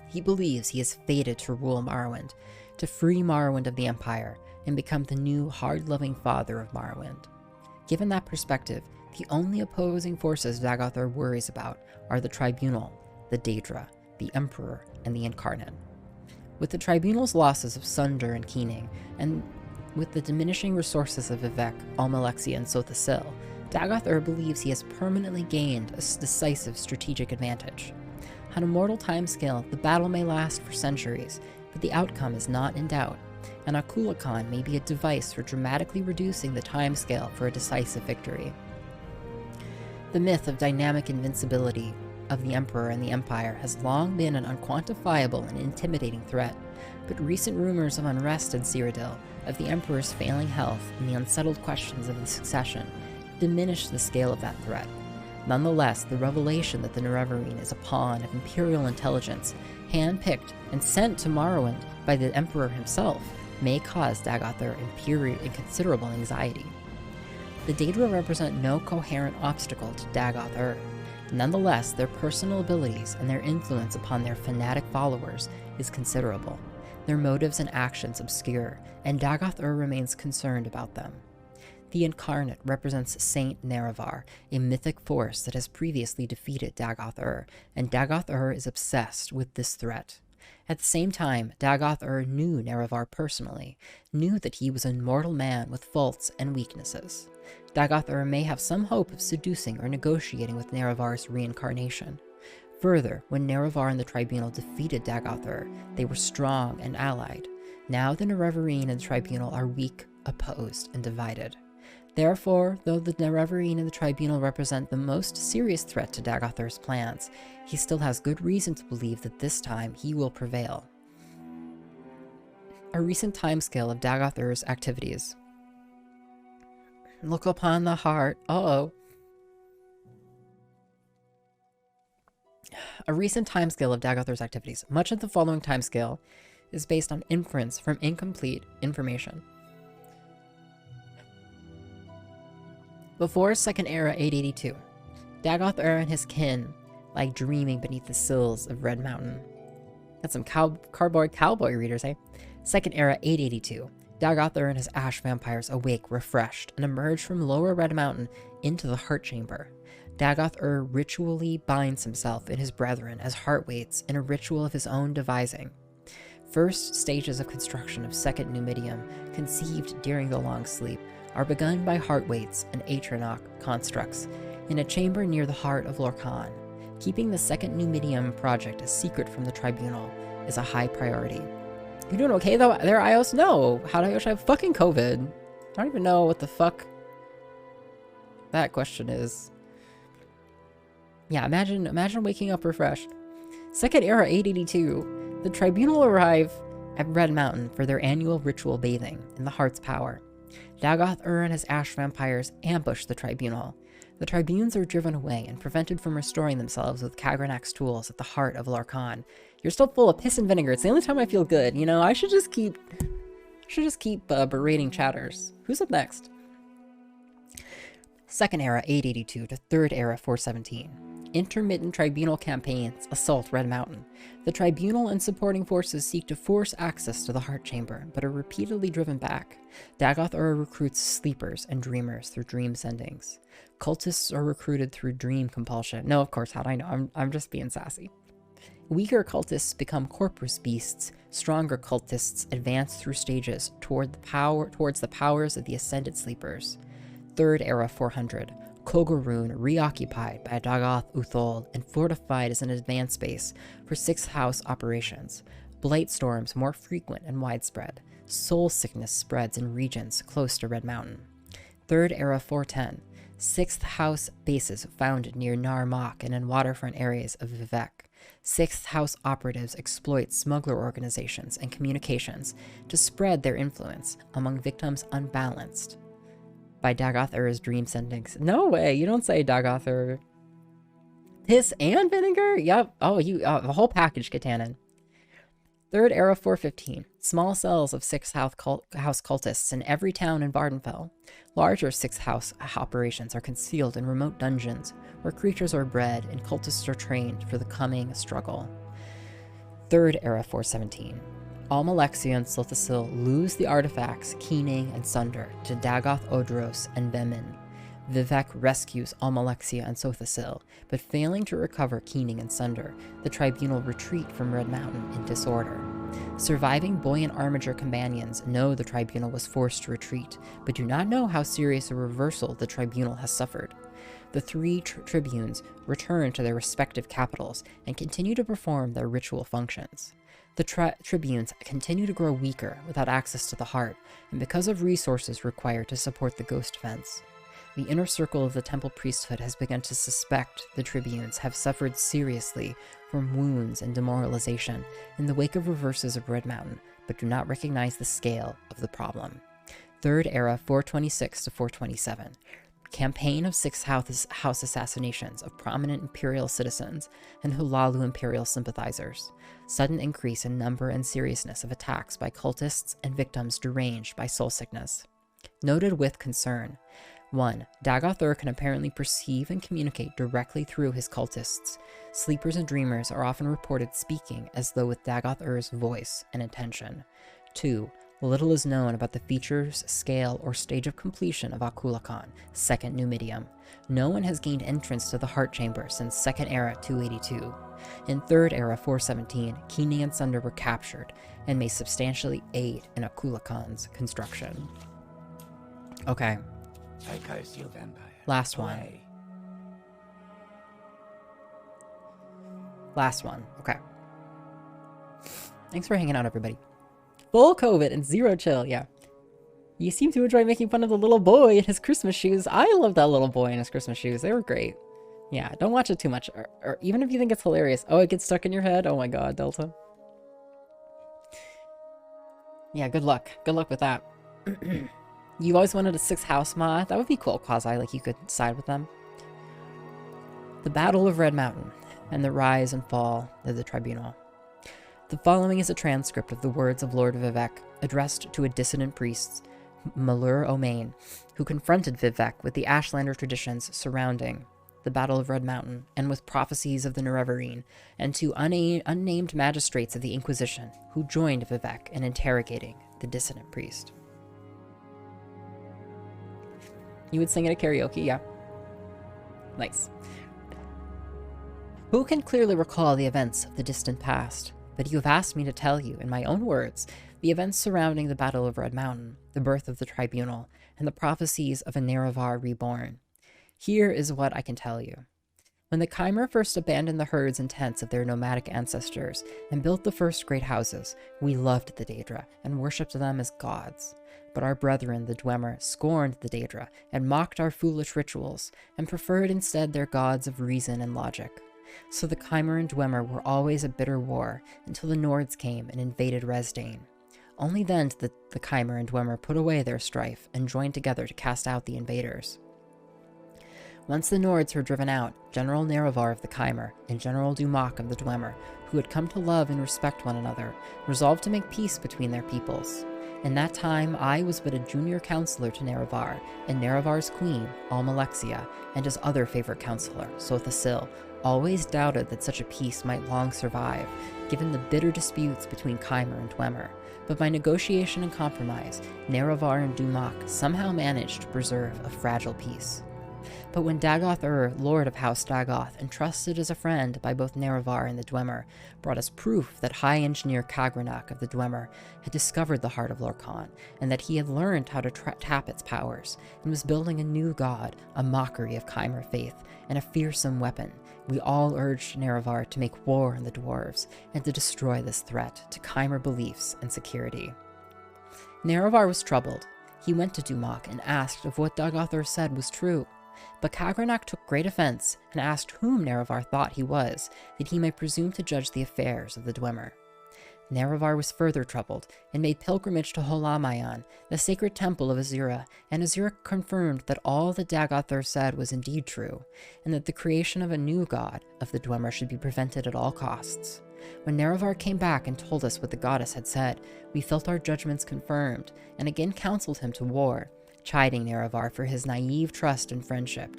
He believes he is fated to rule Morrowind, to free Morrowind of the Empire, and become the new hard-loving father of Morrowind. Given that perspective, the only opposing forces Daggothar worries about are the Tribunal, the Daedra, the Emperor, and the Incarnate. With the Tribunal's losses of Sunder and Keening, and with the diminishing resources of Vivec, Almalexia, and Sothasil, Daggothar believes he has permanently gained a decisive strategic advantage. On a mortal timescale, the battle may last for centuries, but the outcome is not in doubt, and Akulakan may be a device for dramatically reducing the timescale for a decisive victory. The myth of dynamic invincibility of the Emperor and the Empire has long been an unquantifiable and intimidating threat, but recent rumors of unrest in Cyrodiil, of the Emperor's failing health, and the unsettled questions of the succession diminish the scale of that threat. Nonetheless, the revelation that the Nerevarine is a pawn of Imperial intelligence, hand-picked and sent to Morrowind by the Emperor himself, may cause Daggothar considerable anxiety. The Daedra represent no coherent obstacle to Daggothar. Nonetheless, their personal abilities and their influence upon their fanatic followers is considerable. Their motives and actions obscure, and Daggothar remains concerned about them. The Incarnate represents Saint Nerevar, a mythic force that has previously defeated Daggothar, and Daggothar is obsessed with this threat. At the same time, Daggothar knew Nerevar personally, knew that he was a mortal man with faults and weaknesses. Daggothar may have some hope of seducing or negotiating with Nerevar's reincarnation. Further, when Nerevar and the Tribunal defeated Daggothar, they were strong and allied. Now the Nerevarine and the Tribunal are weak, opposed, and divided. Therefore, though the Nerevarine and the Tribunal represent the most serious threat to Daggothar's plans, he still has good reason to believe that this time he will prevail. A recent timescale of Daggothar's activities. Look upon the heart. Uh-oh. A recent timescale of Daggothar's activities. Much of the following timescale is based on inference from incomplete information. Before Second Era 882, Daggothar and his kin lie dreaming beneath the sills of Red Mountain. That's some cowboy readers, eh? Second Era 882. Daggothar and his ash vampires awake refreshed and emerge from lower Red Mountain into the Heart Chamber. Daggothar ritually binds himself and his brethren as heart weights in a ritual of his own devising. First stages of construction of Second Numidium, conceived during the long sleep, are begun by heart weights and Atronach constructs in a chamber near the heart of Lorkhan. Keeping the Second Numidium project a secret from the Tribunal is a high priority. You doing okay though there, iios? No! How'd I have fucking COVID? I don't even know what the fuck that question is. Yeah, imagine waking up refreshed. Second Era 882. The Tribunal arrive at Red Mountain for their annual ritual bathing in the Heart's Power. Daggothar and his ash vampires ambush the Tribunal. The Tribunes are driven away and prevented from restoring themselves with Kagranak's tools at the heart of Lorkhan. You're still full of piss and vinegar. It's the only time I feel good. You know, I should just keep berating chatters. Who's up next? Second Era 882 to Third Era 417. Intermittent Tribunal campaigns assault Red Mountain. The Tribunal and supporting forces seek to force access to the Heart Chamber, but are repeatedly driven back. Daggothar recruits sleepers and dreamers through dream sendings. Cultists are recruited through dream compulsion. No, of course, how'd I know? I'm just being sassy. Weaker cultists become corpus beasts. Stronger cultists advance through stages towards the powers of the Ascended Sleepers. Third Era 400. Kogorun reoccupied by Daggoth Uthold and fortified as an advance base for 6th House operations. Blight storms more frequent and widespread. Soul sickness spreads in regions close to Red Mountain. Third Era 410. 6th House bases founded near Nar Mok and in waterfront areas of Vivec. 6th House operatives exploit smuggler organizations and communications to spread their influence among victims unbalanced by Daggothar's dream sendings. No way, you don't say Daggothar. Piss and vinegar? Yep. Oh, the whole package, Katanen. Third Era 415. Small cells of 6 house cultists in every town in Vardenfell. Larger 6 house operations are concealed in remote dungeons, where creatures are bred and cultists are trained for the coming struggle. Third Era 417. Almalexia and Slithasil lose the artifacts Keening and Sunder to Dagoth Odros and Vemin. Vivek rescues Almalexia and Sothasil, but failing to recover Keening and Sunder, the tribunal retreat from Red Mountain in disorder. Surviving buoyant armiger companions know the tribunal was forced to retreat, but do not know how serious a reversal the tribunal has suffered. The 3 tribunes return to their respective capitals and continue to perform their ritual functions. The tribunes continue to grow weaker without access to the heart, and because of resources required to support the ghost fence. The inner circle of the temple priesthood has begun to suspect the tribunes have suffered seriously from wounds and demoralization in the wake of reverses of Red Mountain, but do not recognize the scale of the problem. Third Era 426 to 427. Campaign of 6 house assassinations of prominent Imperial citizens and Hulalu Imperial sympathizers. Sudden increase in number and seriousness of attacks by cultists and victims deranged by soul sickness. Noted with concern. 1. Dagoth Ur can apparently perceive and communicate directly through his cultists. Sleepers and dreamers are often reported speaking as though with Dagoth Ur's voice and intention. 2. Little is known about the features, scale, or stage of completion of Akulakan, Second Numidium. No one has gained entrance to the Heart Chamber since Second Era 282. In Third Era 417, Keening and Sunder were captured, and may substantially aid in Akulakan's construction. Okay. I curse you, vampire. Last one. Away. Last one. Okay. Thanks for hanging out, everybody. Full COVID and 0 chill, yeah. You seem to enjoy making fun of the little boy in his Christmas shoes. I love that little boy in his Christmas shoes. They were great. Yeah, don't watch it too much. Or even if you think it's hilarious. Oh, it gets stuck in your head? Oh my god, Delta. Yeah, good luck. Good luck with that. You always wanted a 6 house mod? That would be cool, Quasi, like you could side with them. The Battle of Red Mountain, and the rise and fall of the Tribunal. The following is a transcript of the words of Lord Vivek, addressed to a dissident priest, Malur Omain, who confronted Vivek with the Ashlander traditions surrounding the Battle of Red Mountain, and with prophecies of the Nerevarine, and to unnamed magistrates of the Inquisition, who joined Vivek in interrogating the dissident priest. You would sing it at karaoke, yeah. Nice. Who can clearly recall the events of the distant past? But you have asked me to tell you, in my own words, the events surrounding the Battle of Red Mountain, the birth of the Tribunal, and the prophecies of a Nerevar reborn. Here is what I can tell you. When the Chimer first abandoned the herds and tents of their nomadic ancestors and built the first great houses, we loved the Daedra and worshipped them as gods. But our brethren, the Dwemer, scorned the Daedra and mocked our foolish rituals, and preferred instead their gods of reason and logic. So the Chimer and Dwemer were always at bitter war until the Nords came and invaded Resdane. Only then did the Chimer and Dwemer put away their strife and joined together to cast out the invaders. Once the Nords were driven out, General Nerevar of the Chimer and General Dumak of the Dwemer, who had come to love and respect one another, resolved to make peace between their peoples. In that time, I was but a junior counselor to Nerevar, and Nerevar's queen, Almalexia, and his other favorite counselor, Sothasil, always doubted that such a peace might long survive, given the bitter disputes between Chimer and Dwemer. But by negotiation and compromise, Nerevar and Dumak somehow managed to preserve a fragile peace. But when Dagoth Ur, Lord of House Dagoth, entrusted as a friend by both Nerevar and the Dwemer, brought us proof that High Engineer Kagranak of the Dwemer had discovered the heart of Lorkhan, and that he had learned how to tap its powers, and was building a new god, a mockery of Chimer faith, and a fearsome weapon, we all urged Nerevar to make war on the dwarves, and to destroy this threat to Chimer beliefs and security. Nerevar was troubled. He went to Dumak and asked if what Dagoth Ur said was true. But Kagranak took great offense and asked whom Nerevar thought he was, that he might presume to judge the affairs of the Dwemer. Nerevar was further troubled, and made pilgrimage to Holamayan, the sacred temple of Azura, and Azura confirmed that all that Dagoth Ur said was indeed true, and that the creation of a new god of the Dwemer should be prevented at all costs. When Nerevar came back and told us what the goddess had said, we felt our judgments confirmed, and again counseled him to war, chiding Nerevar for his naive trust and friendship,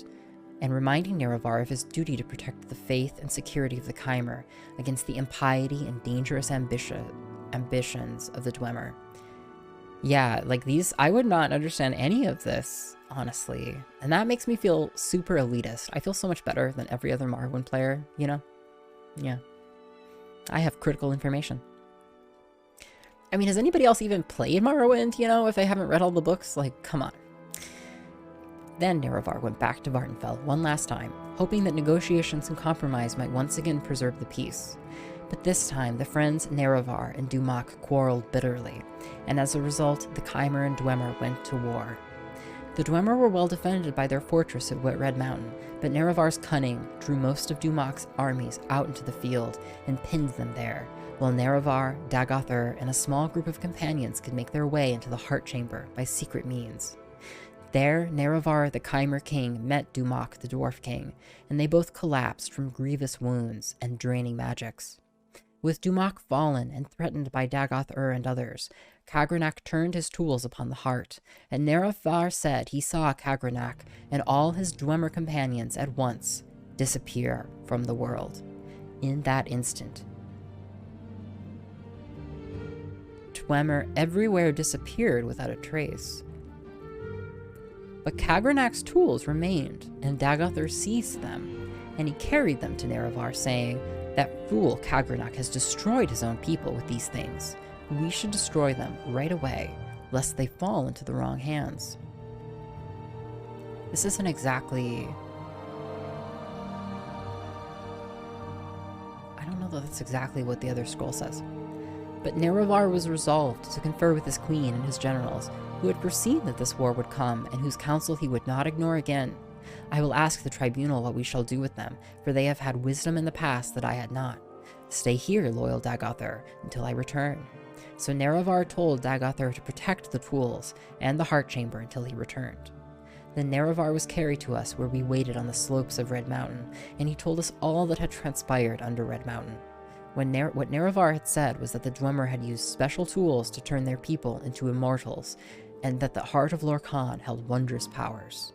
and reminding Nerevar of his duty to protect the faith and security of the Chimer against the impiety and dangerous ambitions of the Dwemer. Yeah, like these, I would not understand any of this, honestly. And that makes me feel super elitist. I feel so much better than every other Morrowind player, you know? Yeah. I have critical information. I mean, has anybody else even played Morrowind, you know, if they haven't read all the books? Like, come on. Then Nerevar went back to Vardenfell one last time, hoping that negotiations and compromise might once again preserve the peace. But this time, the friends Nerevar and Dumak quarreled bitterly, and as a result, the Chimer and Dwemer went to war. The Dwemer were well defended by their fortress at Red Mountain, but Nerevar's cunning drew most of Dumak's armies out into the field and pinned them there, while Nerevar, Dagoth and a small group of companions could make their way into the Heart Chamber by secret means. There, Nerevar, the Chimer King, met Dumak, the Dwarf King, and they both collapsed from grievous wounds and draining magics. With Dumak fallen and threatened by Dagoth and others, Kagranak turned his tools upon the heart, and Nerevar said he saw Kagranak and all his Dwemer companions at once disappear from the world. In that instant, Dwemer everywhere disappeared without a trace. But Kagranak's tools remained, and Dagoth seized them, and he carried them to Nerevar, saying, "That fool Kagranak has destroyed his own people with these things. We should destroy them right away, lest they fall into the wrong hands." This isn't exactly... I don't know that that's exactly what the other scroll says. But Nerevar was resolved to confer with his queen and his generals, who had foreseen that this war would come, and whose counsel he would not ignore again. "I will ask the tribunal what we shall do with them, for they have had wisdom in the past that I had not. Stay here, loyal Dagoth, until I return." So Nerevar told Dagoth to protect the tools and the Heart Chamber until he returned. Then Nerevar was carried to us where we waited on the slopes of Red Mountain, and he told us all that had transpired under Red Mountain. What Nerevar had said was that the Dwemer had used special tools to turn their people into immortals, and that the heart of Lorkhan held wondrous powers.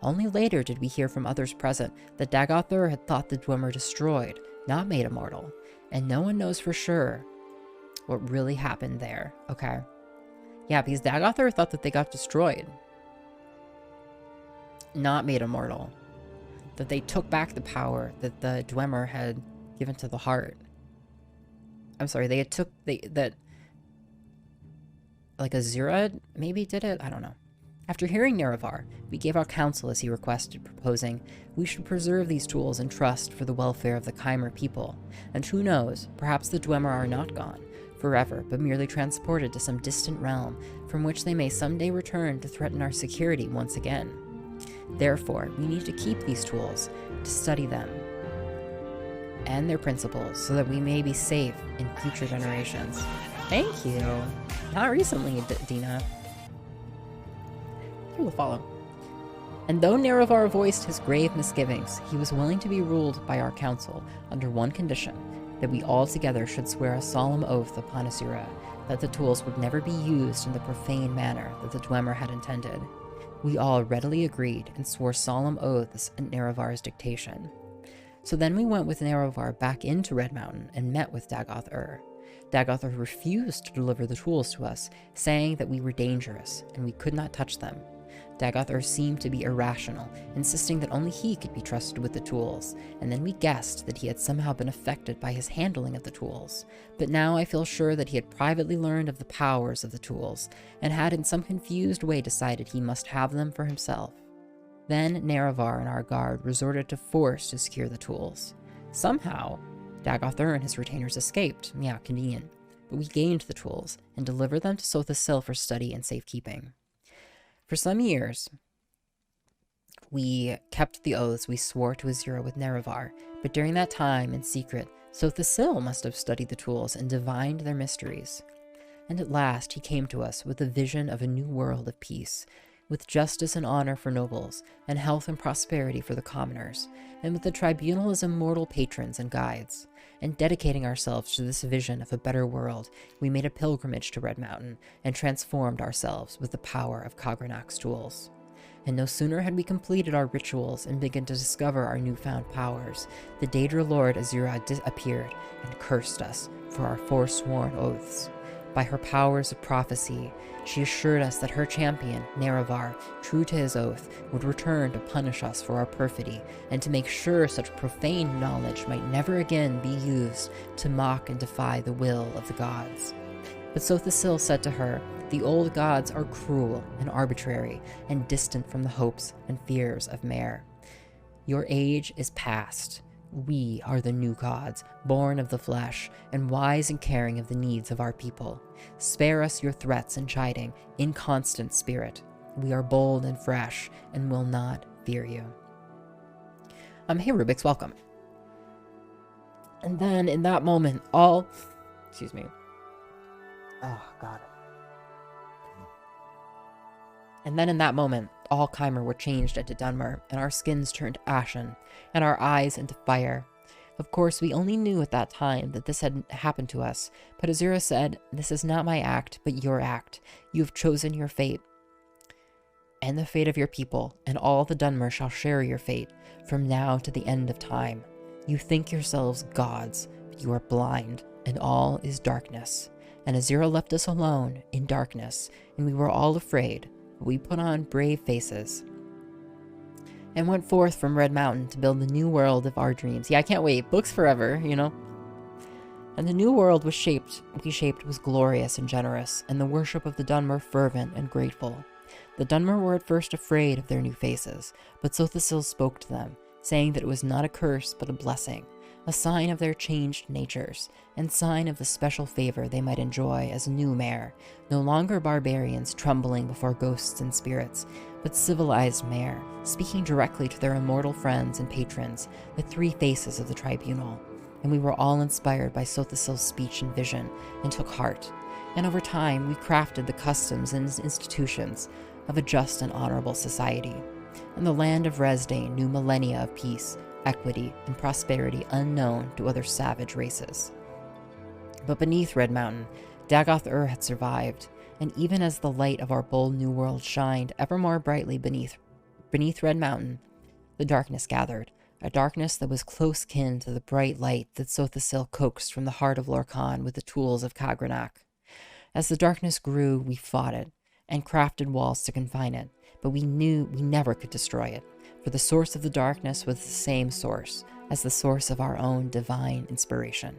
Only later did we hear from others present that Dagoth had thought the Dwemer destroyed, not made immortal, and no one knows for sure what really happened there, okay? Yeah, because Dagoth thought that they got destroyed, not made immortal, that they took back the power that the Dwemer had given to the heart. I'm sorry, that like Azura maybe did it? I don't know. After hearing Nerevar, we gave our counsel as he requested, proposing we should preserve these tools and trust for the welfare of the Chimer people. And who knows, perhaps the Dwemer are not gone forever, but merely transported to some distant realm from which they may someday return to threaten our security once again. Therefore, we need to keep these tools, to study them and their principles, so that we may be safe in future generations. Thank you. Not recently, Dina. Here will follow. And though Nerevar voiced his grave misgivings, he was willing to be ruled by our council under one condition, that we all together should swear a solemn oath upon Azura that the tools would never be used in the profane manner that the Dwemer had intended. We all readily agreed and swore solemn oaths at Nerevar's dictation. So then we went with Nerevar back into Red Mountain and met with Dagoth. Dagoth refused to deliver the tools to us, saying that we were dangerous and we could not touch them. Dagoth seemed to be irrational, insisting that only he could be trusted with the tools, and then we guessed that he had somehow been affected by his handling of the tools. But now I feel sure that he had privately learned of the powers of the tools, and had in some confused way decided he must have them for himself. Then Nerevar and our guard resorted to force to secure the tools. Somehow, Dagoth and his retainers escaped. Yeah, convenient. But we gained the tools and delivered them to Sothasil for study and safekeeping. For some years, we kept the oaths we swore to Azura with Nerevar, but during that time, in secret, Sothasil must have studied the tools and divined their mysteries. And at last he came to us with a vision of a new world of peace, with justice and honor for nobles, and health and prosperity for the commoners, and with the tribunal as immortal patrons and guides. and dedicating ourselves to this vision of a better world, we made a pilgrimage to Red Mountain and transformed ourselves with the power of Kagranak's jewels. And no sooner had we completed our rituals and begun to discover our newfound powers, the Daedra Lord Azura appeared and cursed us for our forsworn oaths. By her powers of prophecy, she assured us that her champion, Nerevar, true to his oath, would return to punish us for our perfidy, and to make sure such profane knowledge might never again be used to mock and defy the will of the gods. But Sothasil said to her, "The old gods are cruel and arbitrary, and distant from the hopes and fears of Mare. Your age is past. We are the new gods, born of the flesh, and wise and caring of the needs of our people. Spare us your threats and chiding, inconstant spirit. We are bold and fresh, and will not fear you." Hey Rubik's, welcome. And then in that moment, excuse me. Oh, God. And then in that moment, all Chimer were changed into Dunmer, and our skins turned ashen, and our eyes into fire. Of course, we only knew at that time that this had happened to us, but Azura said, "This is not my act, but your act. You have chosen your fate, and the fate of your people, and all the Dunmer shall share your fate, from now to the end of time. You think yourselves gods, but you are blind, and all is darkness." And Azura left us alone in darkness, and we were all afraid. We put on brave faces and went forth from Red Mountain to build the new world of our dreams. Yeah, I can't wait. Books forever, you know? And the new world we shaped was glorious and generous, and the worship of the Dunmer fervent and grateful. The Dunmer were at first afraid of their new faces, but Sothasil spoke to them, saying that it was not a curse but a blessing, a sign of their changed natures, and sign of the special favor they might enjoy as new Mare, no longer barbarians trembling before ghosts and spirits, but civilized Mare, speaking directly to their immortal friends and patrons, the three faces of the tribunal. And we were all inspired by Sothasil's speech and vision, and took heart. And over time, we crafted the customs and institutions of a just and honorable society. And the land of Resdain knew millennia of peace, equity, and prosperity unknown to other savage races. But beneath Red Mountain, Dagoth-Ur had survived, and even as the light of our bold new world shined ever more brightly beneath Red Mountain, the darkness gathered, a darkness that was close kin to the bright light that Sothasil coaxed from the heart of Lorkhan with the tools of Kagranak. As the darkness grew, we fought it, and crafted walls to confine it, but we knew we never could destroy it, for the source of the darkness was the same source as the source of our own divine inspiration.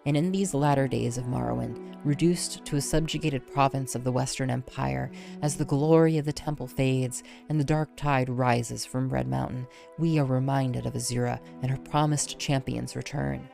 And in these latter days of Morrowind, reduced to a subjugated province of the Western Empire, as the glory of the temple fades and the dark tide rises from Red Mountain, we are reminded of Azura and her promised champion's return.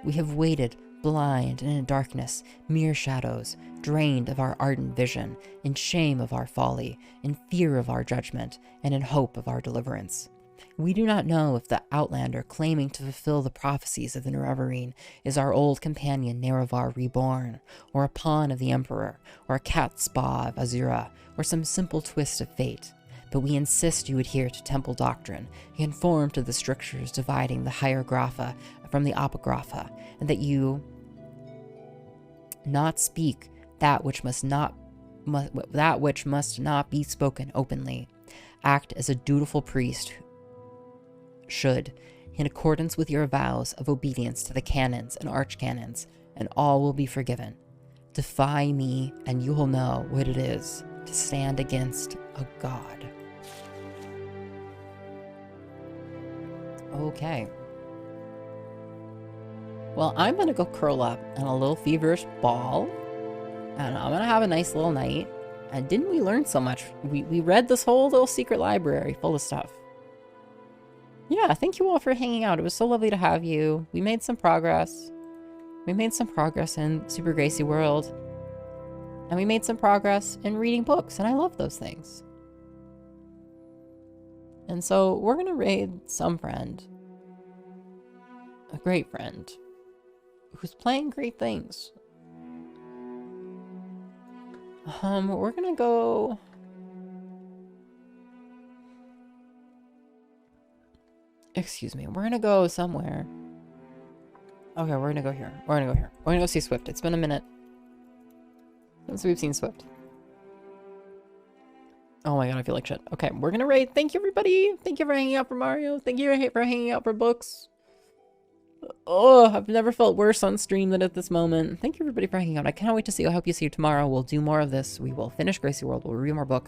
We have waited, blind and in darkness, mere shadows, drained of our ardent vision, in shame of our folly, in fear of our judgment, and in hope of our deliverance. We do not know if the outlander claiming to fulfill the prophecies of the Nerevarine is our old companion Nerevar reborn, or a pawn of the Emperor, or a cat's spa of Azura, or some simple twist of fate. But we insist you adhere to temple doctrine, conform to the strictures dividing the hierographa from the apographa, and that you not speak that which must not be spoken openly. Act as a dutiful priest should, in accordance with your vows of obedience to the canons and archcanons, and all will be forgiven. Defy me, and you will know what it is to stand against a god. Okay. Well, I'm gonna go curl up in a little feverish ball, and I'm gonna have a nice little night. And didn't we learn so much? We read this whole little secret library full of stuff. Yeah, thank you all for hanging out. It was so lovely to have you. We made some progress. We made some progress in Super Gracie World. And we made some progress in reading books, and I love those things. And so we're going to raid some friend. A great friend. Who's playing great things. We're going to go... Excuse me, we're gonna go somewhere. Okay, we're gonna go here. We're gonna go here. We're gonna go see Swift. It's been a minute since we've seen Swift. Oh my god, I feel like shit. Okay, we're gonna raid. Thank you, everybody. Thank you for hanging out for Mario. Thank you for hanging out for books. Oh, I've never felt worse on stream than at this moment. Thank you, everybody, for hanging out. I cannot wait to see you. I hope you see you tomorrow. We'll do more of this. We will finish Gracie World. We'll read more books.